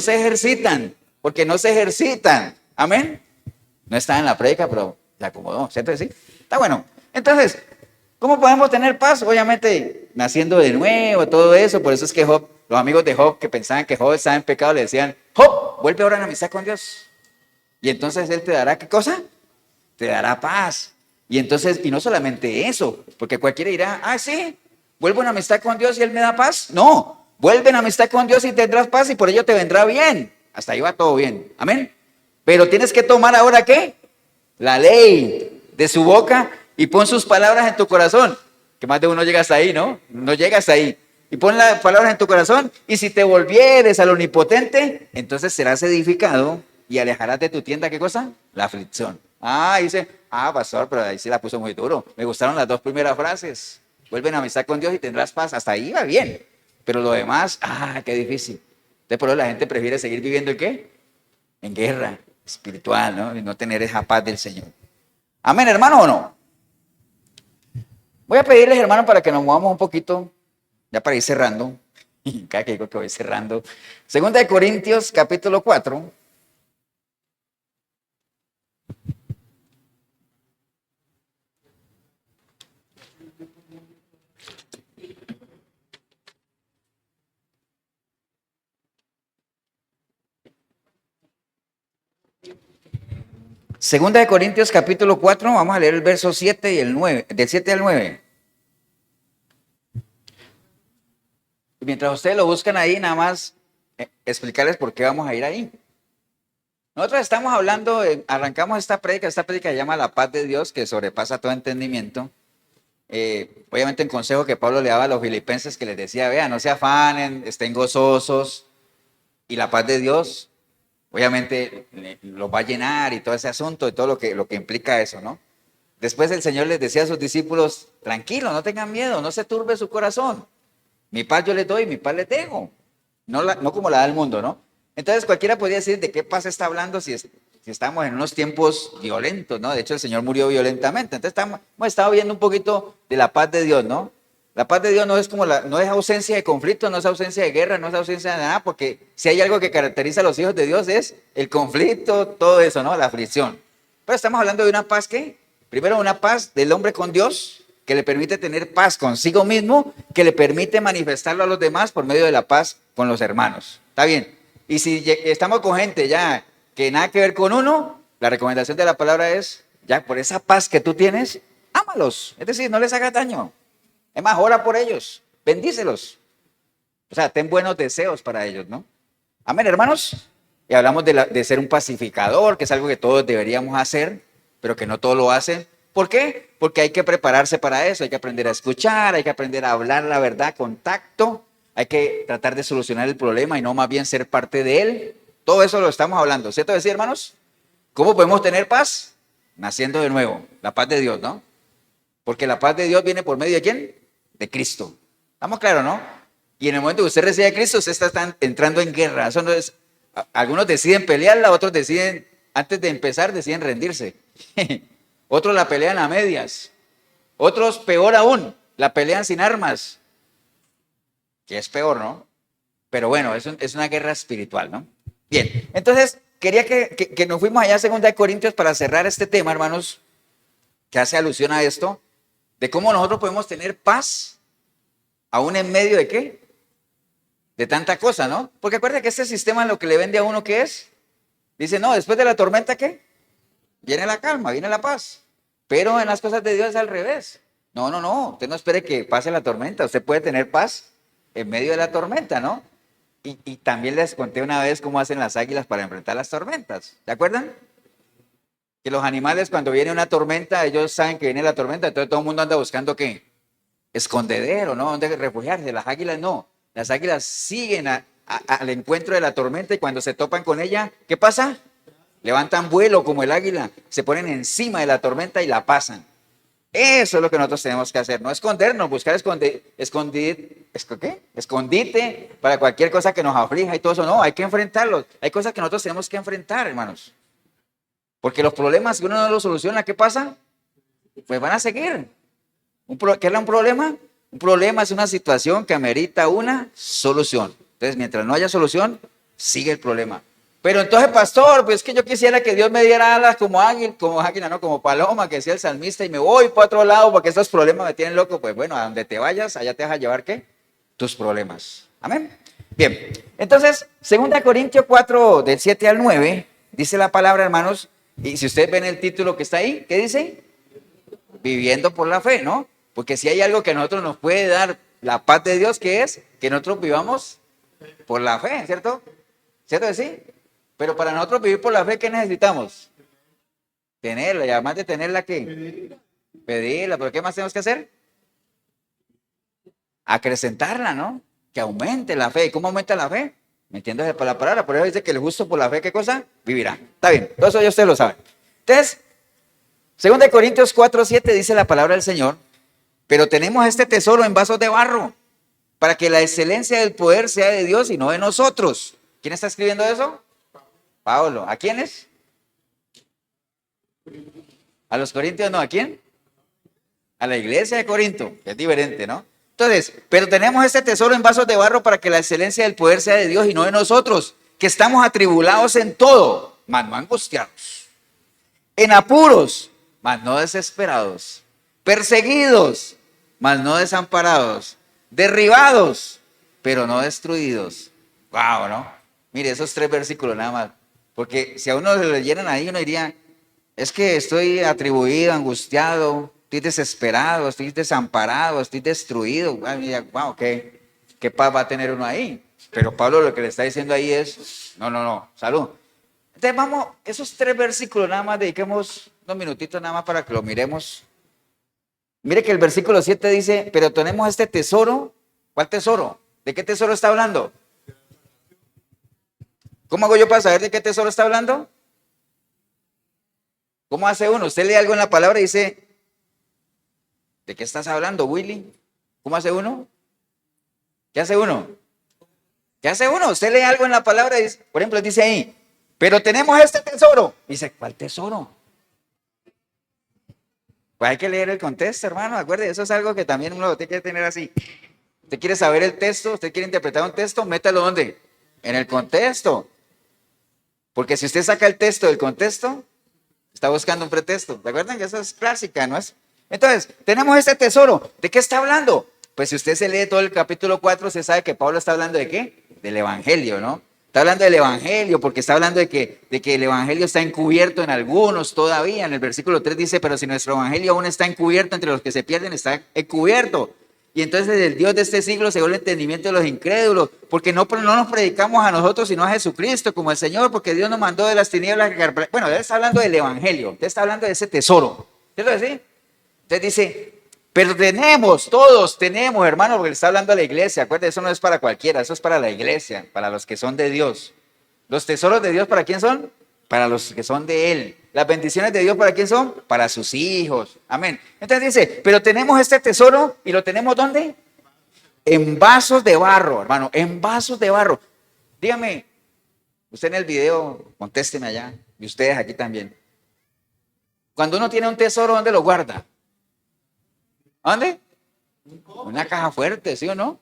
se ejercitan. Porque no se ejercitan. Amén. No está en la prédica, pero se acomodó. ¿Cierto? Sí. Está bueno. Entonces, ¿cómo podemos tener paz? Obviamente, naciendo de nuevo, todo eso. Por eso es que Job, los amigos de Job que pensaban que Job estaba en pecado, le decían, Job, vuelve ahora en amistad con Dios. Y entonces él te dará, ¿qué cosa? Te dará paz. Y entonces, y no solamente eso, porque cualquiera dirá, sí, vuelvo en amistad con Dios y Él me da paz. No, vuelve en amistad con Dios y tendrás paz y por ello te vendrá bien. Hasta ahí va todo bien. Amén. Pero tienes que tomar ahora, ¿qué? La ley de su boca y pon sus palabras en tu corazón. Que más de uno llega hasta ahí, ¿no? No llega hasta ahí. Y pon las palabras en tu corazón y si te volvieres al omnipotente, entonces serás edificado y alejarás de tu tienda, ¿qué cosa? La aflicción. Dice, pastor, pero ahí se la puso muy duro. Me gustaron las dos primeras frases. Vuelven a amistad con Dios y tendrás paz. Hasta ahí va bien. Pero lo demás, qué difícil. Entonces, por eso la gente prefiere seguir viviendo ¿en qué? En guerra espiritual, ¿no? Y no tener esa paz del Señor. Amén, hermano, ¿o no? Voy a pedirles, hermano, para que nos movamos un poquito, ya para ir cerrando. Y cada que digo que voy cerrando. Segunda de Corintios, capítulo 4. Segunda de Corintios capítulo 4, vamos a leer el verso 7 y el 9, del 7 al 9. Y mientras ustedes lo buscan ahí, nada más explicarles por qué vamos a ir ahí. Nosotros estamos hablando, arrancamos esta prédica se llama La Paz de Dios, que sobrepasa todo entendimiento. Obviamente un consejo que Pablo le daba a los filipenses que les decía, vean, no se afanen, estén gozosos, y la paz de Dios obviamente los va a llenar y todo ese asunto y todo lo que implica eso, ¿no? Después el Señor les decía a sus discípulos, tranquilos, no tengan miedo, no se turbe su corazón. Mi paz yo les doy, mi paz les dejo. No como la da el mundo, ¿no? Entonces cualquiera podría decir, ¿de qué paz está hablando si estamos en unos tiempos violentos, ¿no? De hecho el Señor murió violentamente. Entonces hemos estado viendo un poquito de la paz de Dios, ¿no? La paz de Dios no es no es ausencia de conflicto, no es ausencia de guerra, no es ausencia de nada, porque si hay algo que caracteriza a los hijos de Dios es el conflicto, todo eso, ¿no? La aflicción. Pero estamos hablando de una paz que, primero una paz del hombre con Dios, que le permite tener paz consigo mismo, que le permite manifestarlo a los demás por medio de la paz con los hermanos. ¿Está bien? Y si estamos con gente ya que nada que ver con uno, la recomendación de la palabra es, ya por esa paz que tú tienes, ámalos. Es decir, no les hagas daño. Es más, ora por ellos, bendícelos. O sea, ten buenos deseos para ellos, ¿no? Amén, hermanos. Y hablamos de ser un pacificador, que es algo que todos deberíamos hacer, pero que no todos lo hacen. ¿Por qué? Porque hay que prepararse para eso, hay que aprender a escuchar, hay que aprender a hablar la verdad con tacto, hay que tratar de solucionar el problema y no más bien ser parte de él. Todo eso lo estamos hablando, ¿cierto? ¿Sí, hermanos? ¿Cómo podemos tener paz? Naciendo de nuevo, la paz de Dios, ¿no? Porque la paz de Dios viene por medio de ¿quién? De Cristo. ¿Estamos claros, no? Y en el momento que usted recibe a Cristo, usted está entrando en guerra. Eso no es, algunos deciden pelearla, otros deciden, antes de empezar, deciden rendirse. Otros la pelean a medias. Otros, peor aún, la pelean sin armas. Que es peor, ¿no? Pero bueno, es una guerra espiritual, ¿no? Bien, entonces quería que nos fuimos allá a 2 Corintios para cerrar este tema, hermanos, que hace alusión a esto, de cómo nosotros podemos tener paz, aún en medio de ¿qué? De tanta cosa, ¿no? Porque acuérdense que este sistema lo que le vende a uno, ¿qué es? Dice, no, después de la tormenta, ¿qué? Viene la calma, viene la paz. Pero en las cosas de Dios es al revés. No, no, no, usted no espere que pase la tormenta, usted puede tener paz en medio de la tormenta, ¿no? Y también les conté una vez cómo hacen las águilas para enfrentar las tormentas. ¿Se acuerdan? Que los animales cuando viene una tormenta, ellos saben que viene la tormenta, entonces todo el mundo anda buscando ¿qué? Escondedero, ¿no? Donde refugiarse. Las águilas no. Las águilas siguen al encuentro de la tormenta y cuando se topan con ella, ¿qué pasa? Levantan vuelo como el águila, se ponen encima de la tormenta y la pasan. Eso es lo que nosotros tenemos que hacer, no escondernos, buscar escondite para cualquier cosa que nos aflija y todo eso. No, hay que enfrentarlos. Hay cosas que nosotros tenemos que enfrentar, hermanos. Porque los problemas, si uno no los soluciona, ¿qué pasa? Pues van a seguir. ¿Qué era un problema? Un problema es una situación que amerita una solución. Entonces, mientras no haya solución, sigue el problema. Pero entonces, pastor, pues es que yo quisiera que Dios me diera alas como águila, no, como paloma, que decía el salmista, y me voy para otro lado porque estos problemas me tienen loco. Pues bueno, a donde te vayas, allá te vas a llevar, ¿qué? Tus problemas. Amén. Bien, entonces, 2 Corintios 4, del 7 al 9, dice la palabra, hermanos, y si ustedes ven el título que está ahí, ¿qué dice? Viviendo por la fe, ¿no? Porque si hay algo que a nosotros nos puede dar la paz de Dios, ¿qué es? Que nosotros vivamos por la fe, ¿cierto? ¿Cierto que sí? Pero para nosotros vivir por la fe, ¿qué necesitamos? Tenerla, y además de tenerla, ¿qué? Pedirla, pero ¿qué más tenemos que hacer? Acrecentarla, ¿no? Que aumente la fe. ¿Y cómo aumenta la fe? Metiéndose por la palabra. Por eso dice que el justo por la fe, ¿qué cosa? Vivirá. Está bien, todo eso ya ustedes lo saben. Entonces, 2 Corintios 4:7 dice la palabra del Señor, pero tenemos este tesoro en vasos de barro, para que la excelencia del poder sea de Dios y no de nosotros. ¿Quién está escribiendo eso? Pablo. ¿A quiénes? A los corintios, no. ¿A quién? A la iglesia de Corinto, que es diferente, ¿no? Entonces, pero tenemos este tesoro en vasos de barro para que la excelencia del poder sea de Dios y no de nosotros, que estamos atribulados en todo, mas no angustiados, en apuros, mas no desesperados, perseguidos, mas no desamparados, derribados, pero no destruidos. Wow, ¿no? Mire, esos 3 versículos nada más. Porque si a uno le leyeran ahí, uno diría, es que estoy atribuido, angustiado, estoy desesperado, estoy desamparado, estoy destruido. Wow, ¿qué paz va a tener uno ahí? Pero Pablo lo que le está diciendo ahí es, no, salud. Entonces vamos, esos 3 versículos nada más, dediquemos unos minutitos nada más para que lo miremos. Mire que el versículo 7 dice, pero tenemos este tesoro. ¿Cuál tesoro? ¿De qué tesoro está hablando? ¿Cómo hago yo para saber de qué tesoro está hablando? ¿Cómo hace uno? Usted lee algo en la palabra y dice, ¿de qué estás hablando, Willy? ¿Cómo hace uno? ¿Qué hace uno? ¿Qué hace uno? Usted lee algo en la palabra y dice, por ejemplo, dice ahí, pero tenemos este tesoro. Dice, ¿cuál tesoro? Pues hay que leer el contexto, hermano. Acuérdese, eso es algo que también uno lo tiene que tener así. Usted quiere saber el texto, usted quiere interpretar un texto, métalo ¿dónde? En el contexto. Porque si usted saca el texto del contexto, está buscando un pretexto. ¿Se acuerdan que eso es clásica, no es? Entonces, tenemos este tesoro. ¿De qué está hablando? Pues si usted se lee todo el capítulo 4, se sabe que Pablo está hablando de ¿qué? Del evangelio, ¿no? Está hablando del evangelio porque está hablando de que el evangelio está encubierto en algunos todavía. En el versículo 3 dice, pero si nuestro evangelio aún está encubierto entre los que se pierden, está encubierto. Y entonces el Dios de este siglo se el entendimiento de los incrédulos, porque no nos predicamos a nosotros, sino a Jesucristo como el Señor, porque Dios nos mandó de las tinieblas. Bueno, él está hablando del evangelio, usted está hablando de ese tesoro. ¿Cierto que sí? Entonces dice, pero todos tenemos, hermano, porque le está hablando a la iglesia. Acuérdense, eso no es para cualquiera, eso es para la iglesia, para los que son de Dios. ¿Los tesoros de Dios para quién son? para los que son de Él. Las bendiciones de Dios, ¿para quién son? Para sus hijos. Amén. Entonces dice, pero tenemos este tesoro y lo tenemos ¿dónde? En vasos de barro, hermano, en vasos de barro. Dígame, usted en el video, contésteme allá, y ustedes aquí también. Cuando uno tiene un tesoro, ¿dónde lo guarda? ¿Dónde? Una caja fuerte, ¿sí o no?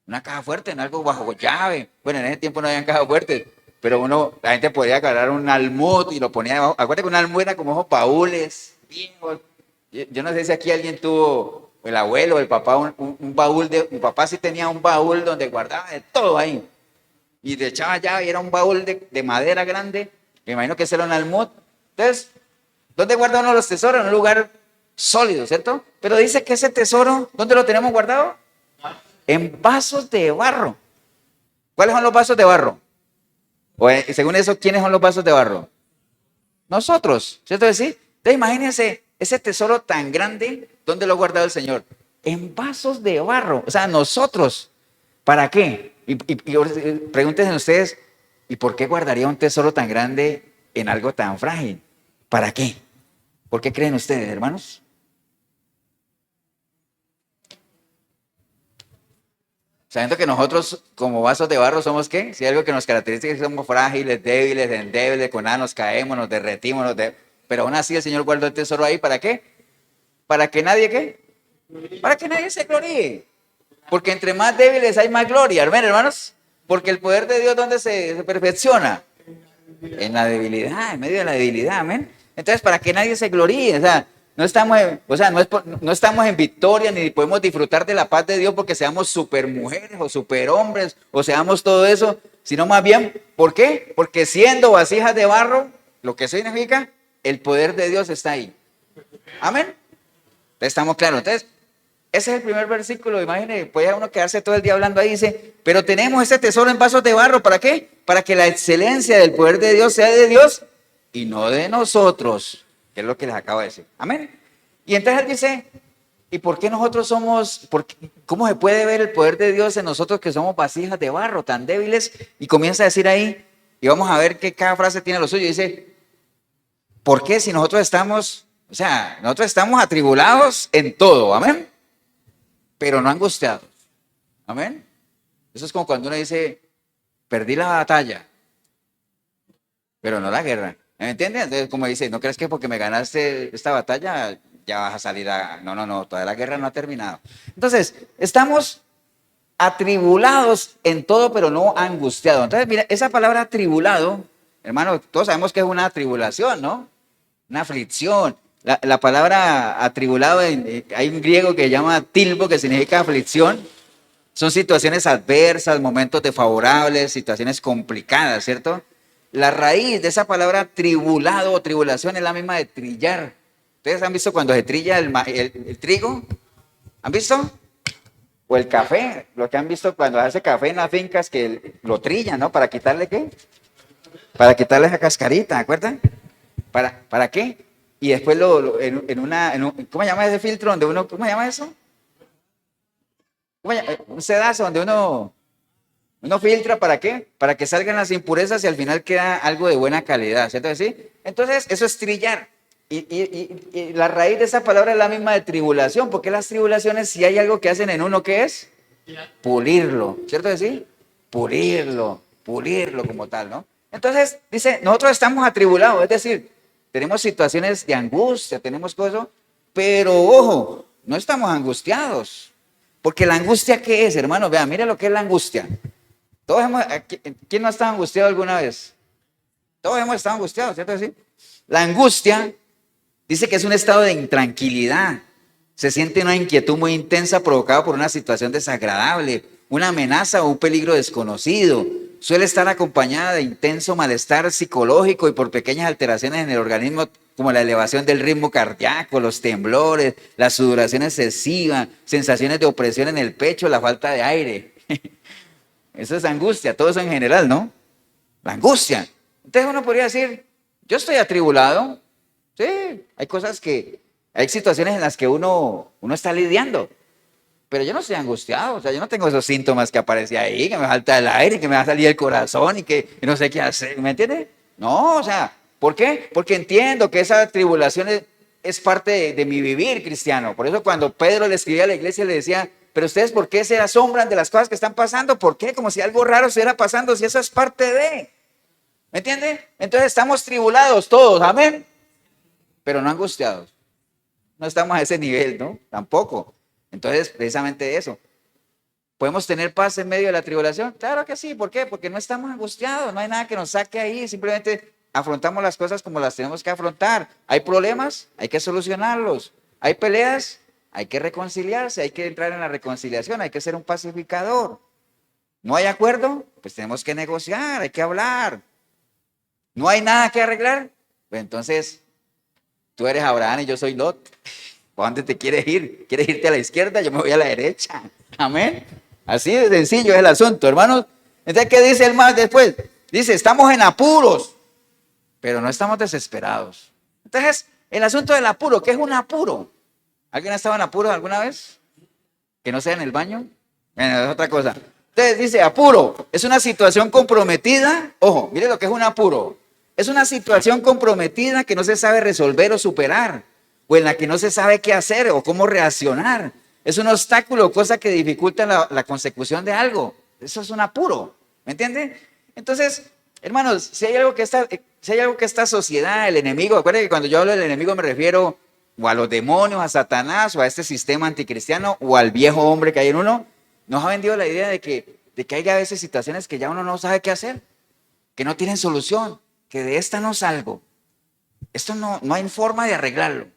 Una caja fuerte, no algo bajo llave. Bueno, en ese tiempo no habían cajas fuertes, pero la gente podía agarrar un almud y lo ponía debajo. Acuérdate que un almud era como esos baúles viejos. Yo no sé si aquí alguien tuvo, el abuelo, el papá, un baúl mi papá sí tenía un baúl donde guardaba de todo ahí. Y le echaba llave y era un baúl de madera grande. Me imagino que ese era un almud. Entonces, ¿dónde guarda uno los tesoros? En un lugar sólido, ¿cierto? Pero dice que ese tesoro, ¿dónde lo tenemos guardado? En vasos de barro. ¿Cuáles son los vasos de barro? O según eso, ¿quiénes son los vasos de barro? Nosotros, ¿cierto que sí? Entonces imagínense ese tesoro tan grande, ¿dónde lo ha guardado el Señor? En vasos de barro. O sea, nosotros, ¿para qué? Y pregúntense ustedes, ¿y por qué guardaría un tesoro tan grande en algo tan frágil? ¿Para qué? ¿Por qué creen ustedes, hermanos? Sabiendo que nosotros como vasos de barro somos ¿qué? Si hay algo que nos caracteriza es que somos frágiles, débiles, endebles, con nada nos caemos, nos derretimos, pero aún así el Señor guardó el tesoro ahí, ¿para qué? ¿Para que nadie qué? Para que nadie se gloríe. Porque entre más débiles hay más gloria, hermanos. Porque el poder de Dios, ¿dónde se perfecciona? En la debilidad, en medio de la debilidad, amén. Entonces, para que nadie se gloríe, o sea, no estamos en victoria ni podemos disfrutar de la paz de Dios porque seamos supermujeres o superhombres o seamos todo eso, sino más bien, ¿por qué? Porque siendo vasijas de barro, lo que significa, el poder de Dios está ahí. Amén. Estamos claros. Entonces, ese es el primer versículo. Imagínense, puede uno quedarse todo el día hablando ahí. Dice, pero tenemos este tesoro en vasos de barro. ¿Para qué? Para que la excelencia del poder de Dios sea de Dios y no de nosotros, que es lo que les acabo de decir. Amén. Y entonces él dice, ¿y por qué nosotros cómo se puede ver el poder de Dios en nosotros que somos vasijas de barro, tan débiles? Y comienza a decir ahí, y vamos a ver que cada frase tiene lo suyo. Dice, ¿por qué si nosotros estamos atribulados en todo? Amén. Pero no angustiados. Amén. Eso es como cuando uno dice, perdí la batalla, pero no la guerra. ¿Me entiendes? Entonces, como dice, no crees que porque me ganaste esta batalla ya vas a salir a... No, todavía la guerra no ha terminado. Entonces, estamos atribulados en todo, pero no angustiados. Entonces, mira, esa palabra atribulado, hermano, todos sabemos que es una tribulación, ¿no? Una aflicción. La palabra atribulado, hay un griego que se llama tilbo, que significa aflicción. Son situaciones adversas, momentos desfavorables, situaciones complicadas, ¿cierto? La raíz de esa palabra tribulado o tribulación es la misma de trillar. ¿Ustedes han visto cuando se trilla el trigo? ¿Han visto? O el café, lo que han visto cuando hace café en las fincas que lo trillan, ¿no? ¿Para quitarle qué? Para quitarle esa cascarita, ¿acuerdan? ¿Para qué? Y después ¿cómo se llama ese filtro donde uno, cómo se llama eso? Un sedazo donde uno filtra, ¿para qué? Para que salgan las impurezas y al final queda algo de buena calidad, ¿cierto? ¿Sí? Entonces, eso es trillar. Y la raíz de esa palabra es la misma de tribulación, porque las tribulaciones, si hay algo que hacen en uno, ¿qué es? Pulirlo, ¿cierto? ¿Sí? Pulirlo como tal, ¿no? Entonces, dice, nosotros estamos atribulados, es decir, tenemos situaciones de angustia, tenemos cosas, pero ojo, no estamos angustiados. Porque la angustia, ¿qué es, hermano? Vean, mire lo que es la angustia. ¿Quién no ha estado angustiado alguna vez? Todos hemos estado angustiados, ¿cierto? ¿Sí? La angustia dice que es un estado de intranquilidad. Se siente una inquietud muy intensa provocada por una situación desagradable, una amenaza o un peligro desconocido. Suele estar acompañada de intenso malestar psicológico y por pequeñas alteraciones en el organismo, como la elevación del ritmo cardíaco, los temblores, la sudoración excesiva, sensaciones de opresión en el pecho, la falta de aire. Eso es angustia, todo eso en general, ¿no? La angustia. Entonces uno podría decir, yo estoy atribulado. Sí, hay situaciones en las que uno está lidiando. Pero yo no estoy angustiado, o sea, yo no tengo esos síntomas que aparecen ahí, que me falta el aire, que me va a salir el corazón y que no sé qué hacer, ¿me entiendes? No, o sea, ¿por qué? Porque entiendo que esa tribulación es parte de mi vivir cristiano. Por eso cuando Pedro le escribía a la iglesia le decía, pero ustedes ¿por qué se asombran de las cosas que están pasando? ¿Por qué? Como si algo raro estuviera pasando, si eso es parte de. ¿Me entiende? Entonces estamos tribulados todos, amén. Pero no angustiados. No estamos a ese nivel, ¿no? Tampoco. Entonces, precisamente eso. ¿Podemos tener paz en medio de la tribulación? Claro que sí. ¿Por qué? Porque no estamos angustiados, no hay nada que nos saque ahí, simplemente afrontamos las cosas como las tenemos que afrontar. Hay problemas, hay que solucionarlos. Hay peleas, hay que reconciliarse, hay que entrar en la reconciliación, hay que ser un pacificador. ¿No hay acuerdo? Pues tenemos que negociar, hay que hablar. ¿No hay nada que arreglar? Pues entonces, tú eres Abraham y yo soy Lot. ¿Para dónde te quieres ir? ¿Quieres irte a la izquierda? Yo me voy a la derecha. Amén. Así de sencillo es el asunto, hermanos. Entonces, ¿qué dice el más después? Dice, estamos en apuros, pero no estamos desesperados. Entonces, el asunto del apuro, ¿qué es un apuro? ¿Alguien ha estado en apuros alguna vez? ¿Que no sea en el baño? Bueno, es otra cosa. Entonces dice, apuro, es una situación comprometida. Ojo, mire lo que es un apuro. Es una situación comprometida que no se sabe resolver o superar, o en la que no se sabe qué hacer o cómo reaccionar. Es un obstáculo, cosa que dificulta la consecución de algo. Eso es un apuro, ¿me entiende? Entonces, hermanos, si hay algo que esta sociedad, el enemigo, acuérdense que cuando yo hablo del enemigo me refiero o a los demonios, a Satanás, o a este sistema anticristiano, o al viejo hombre que hay en uno, nos ha vendido la idea de que hay a veces situaciones que ya uno no sabe qué hacer, que no tienen solución, que de esta no salgo. Esto no hay forma de arreglarlo.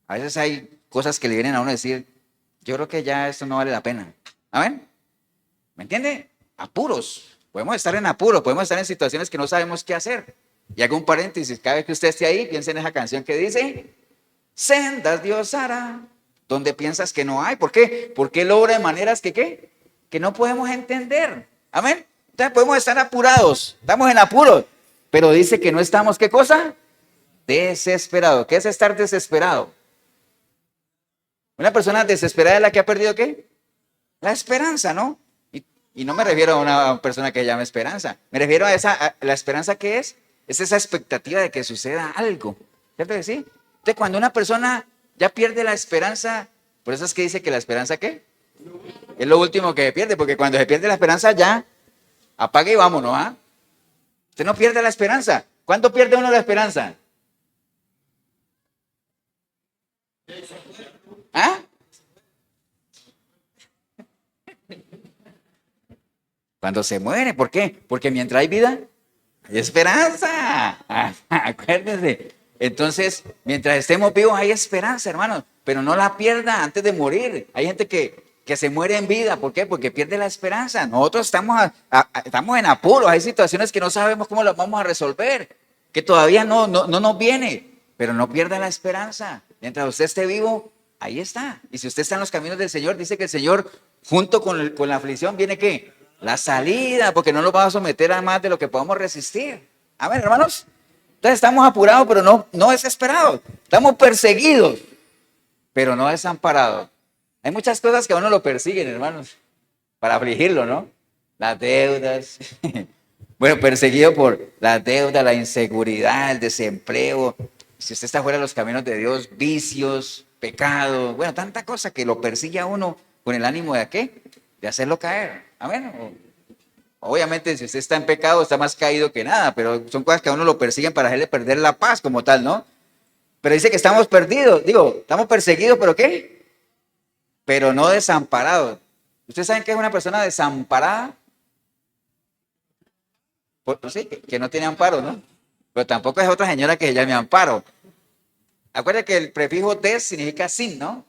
A veces hay cosas que le vienen a uno a decir, yo creo que ya esto no vale la pena. ¿Amén? ¿Me entiende? Apuros. Podemos estar en apuros, podemos estar en situaciones que no sabemos qué hacer. Y hago un paréntesis, cada vez que usted esté ahí, piense en esa canción que dice, sendas Dios hará, donde piensas que no hay. ¿Por qué? Porque Él obra de maneras que, ¿qué? Que no podemos entender. Amén. Entonces podemos estar apurados, estamos en apuros, pero dice que no estamos, ¿qué cosa? Desesperado. ¿Qué es estar desesperado? Una persona desesperada es la que ha perdido ¿qué? La esperanza, ¿no? Y no me refiero a una persona que llame esperanza. Me refiero a la esperanza que es esa expectativa de que suceda algo. ¿Cierto que sí? Entonces, cuando una persona ya pierde la esperanza, por eso es que dice que la esperanza ¿qué? Es lo último que pierde, porque cuando se pierde la esperanza ya apague y vámonos, ¿ah? Usted no pierde la esperanza. ¿Cuándo pierde uno la esperanza? ¿Ah? Cuando se muere, ¿por qué? Porque mientras hay vida, hay esperanza. Acuérdense. Entonces, mientras estemos vivos hay esperanza, hermanos, pero no la pierda antes de morir. Hay gente que se muere en vida, ¿por qué? Porque pierde la esperanza. Nosotros estamos en apuros, hay situaciones que no sabemos cómo las vamos a resolver, que todavía no nos viene, pero no pierda la esperanza. Mientras usted esté vivo, ahí está. Y si usted está en los caminos del Señor, dice que el Señor, junto con la aflicción, viene ¿qué? La salida, porque no nos va a someter a más de lo que podamos resistir. Amén, hermanos. Entonces estamos apurados, pero no desesperados. Estamos perseguidos, pero no desamparados. Hay muchas cosas que a uno lo persiguen, hermanos, para afligirlo, ¿no? Las deudas. Bueno, perseguido por la deuda, la inseguridad, el desempleo. Si usted está fuera de los caminos de Dios, vicios, pecados. Bueno, tanta cosa que lo persigue a uno con el ánimo de ¿qué? De hacerlo caer. Amén. Obviamente, si usted está en pecado, está más caído que nada, pero son cosas que a uno lo persiguen para hacerle perder la paz como tal, ¿no? Pero dice que estamos perdidos, estamos perseguidos, ¿pero qué? Pero no desamparados. ¿Ustedes saben qué es una persona desamparada? Pues sí, que no tiene amparo, ¿no? Pero tampoco es otra señora que se llame amparo. Acuérdense que el prefijo des significa sin, ¿no?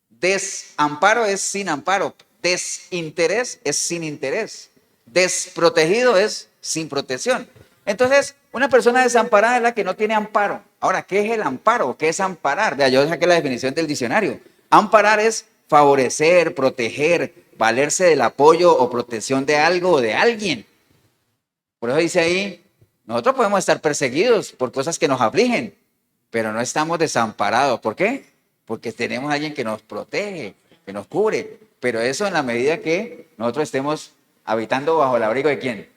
Desamparo es sin amparo. Desinterés es sin interés. Desprotegido es sin protección. Entonces, una persona desamparada es la que no tiene amparo. Ahora, ¿qué es el amparo? ¿Qué es amparar? Vea, yo saqué la definición del diccionario. Amparar es favorecer, proteger, valerse del apoyo o protección de algo o de alguien. Por eso dice ahí, nosotros podemos estar perseguidos por cosas que nos afligen, pero no estamos desamparados. ¿Por qué? Porque tenemos a alguien que nos protege, que nos cubre. Pero eso en la medida que nosotros estemos habitando bajo el abrigo de ¿quién?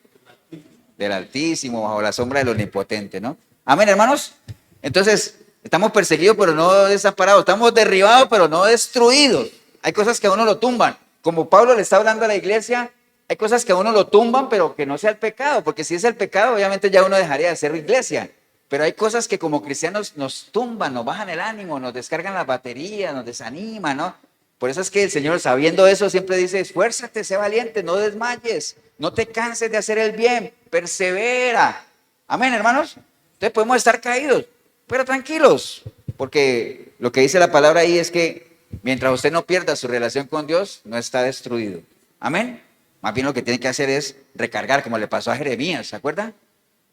del Altísimo, bajo la sombra del Omnipotente, ¿no? Amén, hermanos. Entonces, estamos perseguidos, pero no desamparados. Estamos derribados, pero no destruidos. Hay cosas que a uno lo tumban. Como Pablo le está hablando a la iglesia, hay cosas que a uno lo tumban, pero que no sea el pecado. Porque si es el pecado, obviamente ya uno dejaría de ser iglesia. Pero hay cosas que como cristianos nos tumban, nos bajan el ánimo, nos descargan las baterías, nos desaniman, ¿no? Por eso es que el Señor, sabiendo eso, siempre dice, esfuérzate, sé valiente, no desmayes, no te canses de hacer el bien, persevera. Amén, hermanos. Entonces podemos estar caídos, pero tranquilos, porque lo que dice la palabra ahí es que mientras usted no pierda su relación con Dios, no está destruido. Amén. Más bien lo que tiene que hacer es recargar, como le pasó a Jeremías, ¿se acuerda?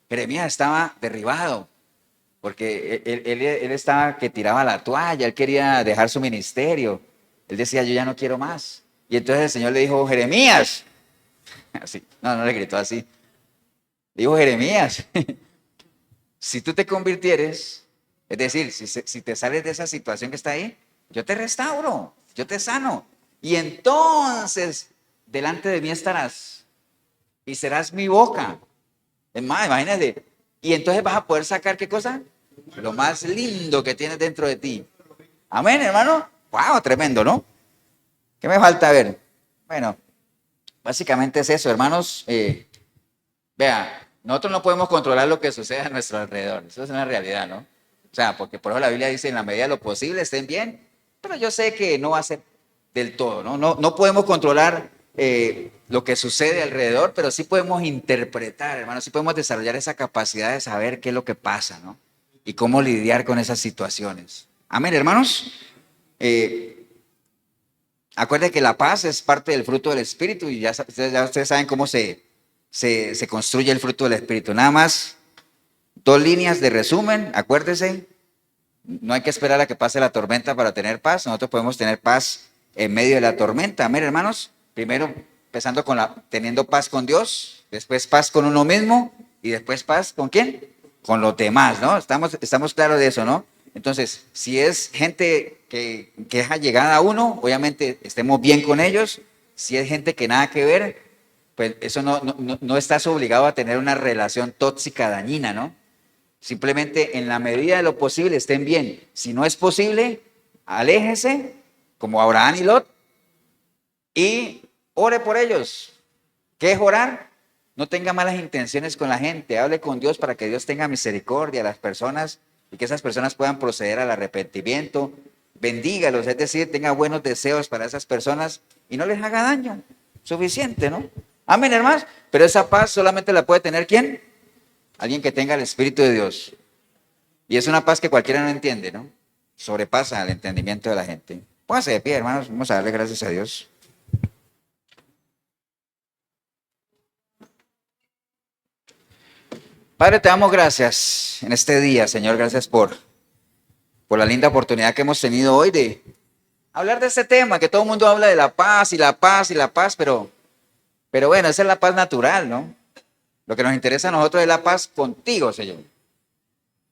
Jeremías estaba derribado, porque él estaba que tiraba la toalla, él quería dejar su ministerio. Él decía, yo ya no quiero más. Y entonces el Señor le dijo, Jeremías, así, no le gritó así, le dijo, Jeremías, si tú te convirtieres, es decir, si te sales de esa situación que está ahí, yo te restauro, yo te sano. Y entonces delante de mí estarás y serás mi boca. Es más, imagínate. Y entonces vas a poder sacar, ¿qué cosa? Lo más lindo que tienes dentro de ti. Amén, hermano. Wow, tremendo, ¿no? ¿Qué me falta ver? Bueno, básicamente es eso, hermanos. Vea, nosotros no podemos controlar lo que sucede a nuestro alrededor. Eso es una realidad, ¿no? O sea, porque por eso la Biblia dice, en la medida de lo posible, estén bien. Pero yo sé que no va a ser del todo, ¿no? No podemos controlar lo que sucede alrededor, pero sí podemos interpretar, hermanos. Sí podemos desarrollar esa capacidad de saber qué es lo que pasa, ¿no? Y cómo lidiar con esas situaciones. Amén, hermanos. Acuérdense que la paz es parte del fruto del Espíritu y ya ustedes saben cómo se construye el fruto del Espíritu. Nada más, 2 líneas de resumen, acuérdese, no hay que esperar a que pase la tormenta para tener paz, nosotros podemos tener paz en medio de la tormenta. Amén, hermanos. Primero, empezando teniendo paz con Dios, después paz con uno mismo y después paz ¿con quién? Con los demás, ¿no? Estamos claros de eso, ¿no? Entonces, si es gente que es allegada a uno, obviamente estemos bien con ellos. Si es gente que nada que ver, pues eso no estás obligado a tener una relación tóxica dañina, ¿no? Simplemente en la medida de lo posible estén bien. Si no es posible, aléjese, como Abraham y Lot, y ore por ellos. ¿Qué es orar? No tenga malas intenciones con la gente, hable con Dios para que Dios tenga misericordia a las personas y que esas personas puedan proceder al arrepentimiento. Bendígalos, es decir, tenga buenos deseos para esas personas y no les haga daño. Suficiente, ¿no? Amén, hermanos. Pero esa paz solamente la puede tener ¿quién? Alguien que tenga el Espíritu de Dios. Y es una paz que cualquiera no entiende, ¿no? Sobrepasa el entendimiento de la gente. Póngase de pie, hermanos. Vamos a darle gracias a Dios. Padre, te damos gracias en este día, Señor. Gracias por la linda oportunidad que hemos tenido hoy de hablar de este tema, que todo el mundo habla de la paz y la paz y la paz, pero bueno, esa es la paz natural, ¿no? Lo que nos interesa a nosotros es la paz contigo, Señor.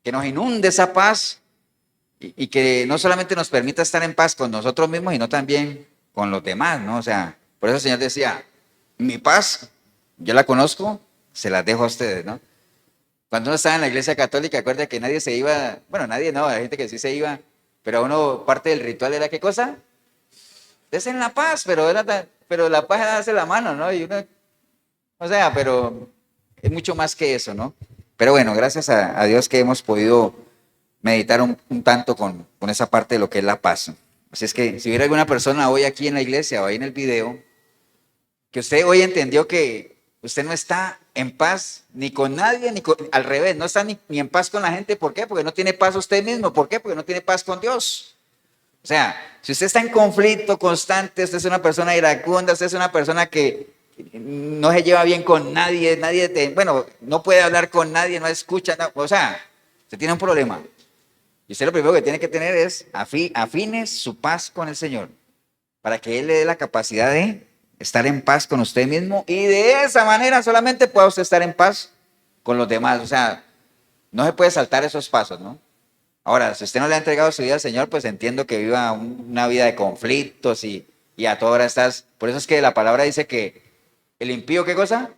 Que nos inunde esa paz y que no solamente nos permita estar en paz con nosotros mismos, sino también con los demás, ¿no? O sea, por eso el Señor decía, mi paz, yo la conozco, se las dejo a ustedes, ¿no? Cuando uno estaba en la iglesia católica, acuerda que nadie se iba, bueno, nadie no, hay gente que sí se iba, pero uno, parte del ritual era ¿qué cosa? Desen la paz, pero la paz era darse la mano, ¿no? Y uno, o sea, pero es mucho más que eso, ¿no? Pero bueno, gracias a Dios que hemos podido meditar un tanto con esa parte de lo que es la paz. Así es que si hubiera alguna persona hoy aquí en la iglesia o ahí en el video, que usted hoy entendió que usted no está en paz ni con nadie, al revés, no está ni en paz con la gente. ¿Por qué? Porque no tiene paz usted mismo. ¿Por qué? Porque no tiene paz con Dios. O sea, si usted está en conflicto constante, usted es una persona iracunda, usted es una persona que no se lleva bien con nadie, bueno, no puede hablar con nadie, no escucha, no, o sea, usted tiene un problema. Y usted lo primero que tiene que tener es afines su paz con el Señor, para que Él le dé la capacidad de estar en paz con usted mismo y de esa manera solamente pueda usted estar en paz con los demás. O sea, no se puede saltar esos pasos, ¿no? Ahora, si usted no le ha entregado su vida al Señor, pues entiendo que viva una vida de conflictos y a toda hora estás. Por eso es que la palabra dice que el impío, ¿qué cosa?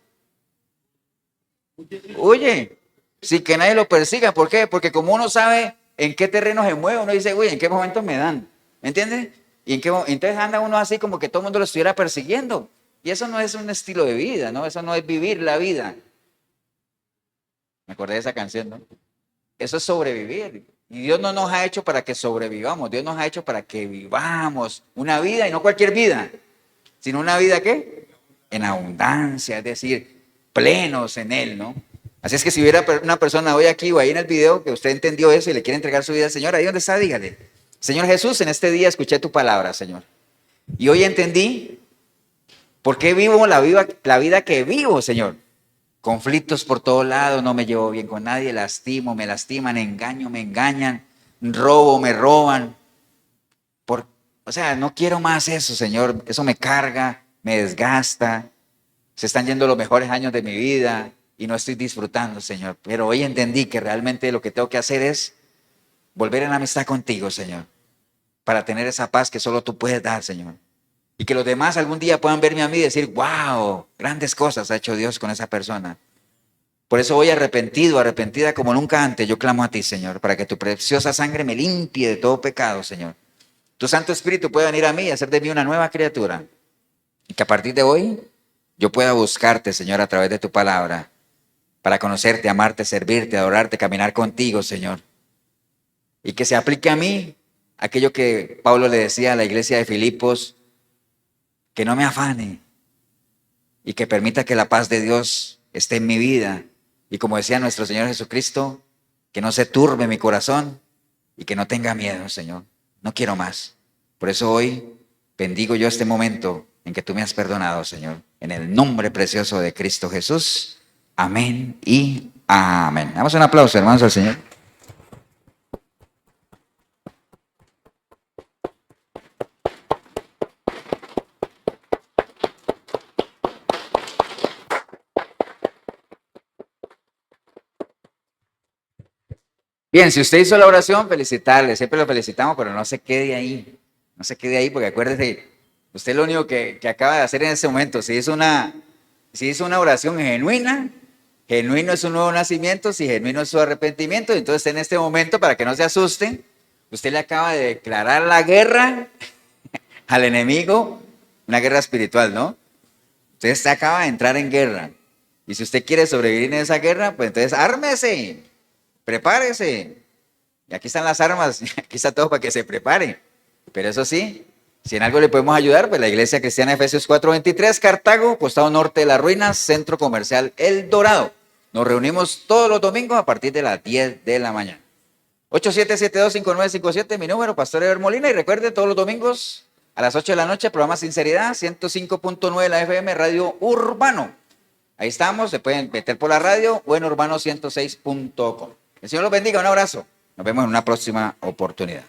Huye. Sin que nadie lo persiga. ¿Por qué? Porque como uno sabe en qué terreno se mueve, uno dice, uy, ¿en qué momento me dan? ¿Me entiendes? Y entonces anda uno así como que todo el mundo lo estuviera persiguiendo. Y eso no es un estilo de vida, ¿no? Eso no es vivir la vida. Me acordé de esa canción, ¿no? Eso es sobrevivir. Y Dios no nos ha hecho para que sobrevivamos. Dios nos ha hecho para que vivamos una vida y no cualquier vida, sino una vida ¿qué? En abundancia, es decir, plenos en Él, ¿no? Así es que si hubiera una persona hoy aquí o ahí en el video que usted entendió eso y le quiere entregar su vida al Señor, ahí donde está, dígale, Señor Jesús, en este día escuché tu palabra, Señor. Y hoy entendí por qué vivo la vida que vivo, Señor. Conflictos por todos lados, no me llevo bien con nadie, lastimo, me lastiman, engaño, me engañan, robo, me roban. O sea, no quiero más eso, Señor. Eso me carga, me desgasta. Se están yendo los mejores años de mi vida y no estoy disfrutando, Señor. Pero hoy entendí que realmente lo que tengo que hacer es volver en amistad contigo, Señor, para tener esa paz que solo tú puedes dar, Señor. Y que los demás algún día puedan verme a mí y decir, wow, grandes cosas ha hecho Dios con esa persona. Por eso voy arrepentido, arrepentida como nunca antes. Yo clamo a ti, Señor, para que tu preciosa sangre me limpie de todo pecado, Señor. Tu Santo Espíritu pueda venir a mí y hacer de mí una nueva criatura. Y que a partir de hoy yo pueda buscarte, Señor, a través de tu palabra, para conocerte, amarte, servirte, adorarte, caminar contigo, Señor. Y que se aplique a mí aquello que Pablo le decía a la iglesia de Filipos, que no me afane y que permita que la paz de Dios esté en mi vida. Y como decía nuestro Señor Jesucristo, que no se turbe mi corazón y que no tenga miedo, Señor. No quiero más. Por eso hoy bendigo yo este momento en que tú me has perdonado, Señor. En el nombre precioso de Cristo Jesús. Amén y amén. Damos un aplauso, hermanos, al Señor. Bien, si usted hizo la oración, felicitarle. Siempre lo felicitamos, pero no se quede ahí. No se quede ahí porque acuérdese, usted lo único que acaba de hacer en ese momento, si hizo una oración genuina, genuino es un nuevo nacimiento, si genuino es su arrepentimiento, entonces en este momento, para que no se asusten, usted le acaba de declarar la guerra al enemigo, una guerra espiritual, ¿no? Usted acaba de entrar en guerra. Y si usted quiere sobrevivir en esa guerra, pues entonces ármese, prepárese. Y aquí están las armas, aquí está todo para que se prepare. Pero eso sí, si en algo le podemos ayudar, pues la Iglesia Cristiana Efesios 4:23, Cartago, costado norte de las ruinas, Centro Comercial El Dorado. Nos reunimos todos los domingos a partir de las 10 de la mañana. 87725957, mi número, Pastor Eber Molina. Y recuerde, todos los domingos a las 8 de la noche, programa Sinceridad, 105.9 la FM, Radio Urbano. Ahí estamos, se pueden meter por la radio o en urbano106.com. El Señor los bendiga, un abrazo. Nos vemos en una próxima oportunidad.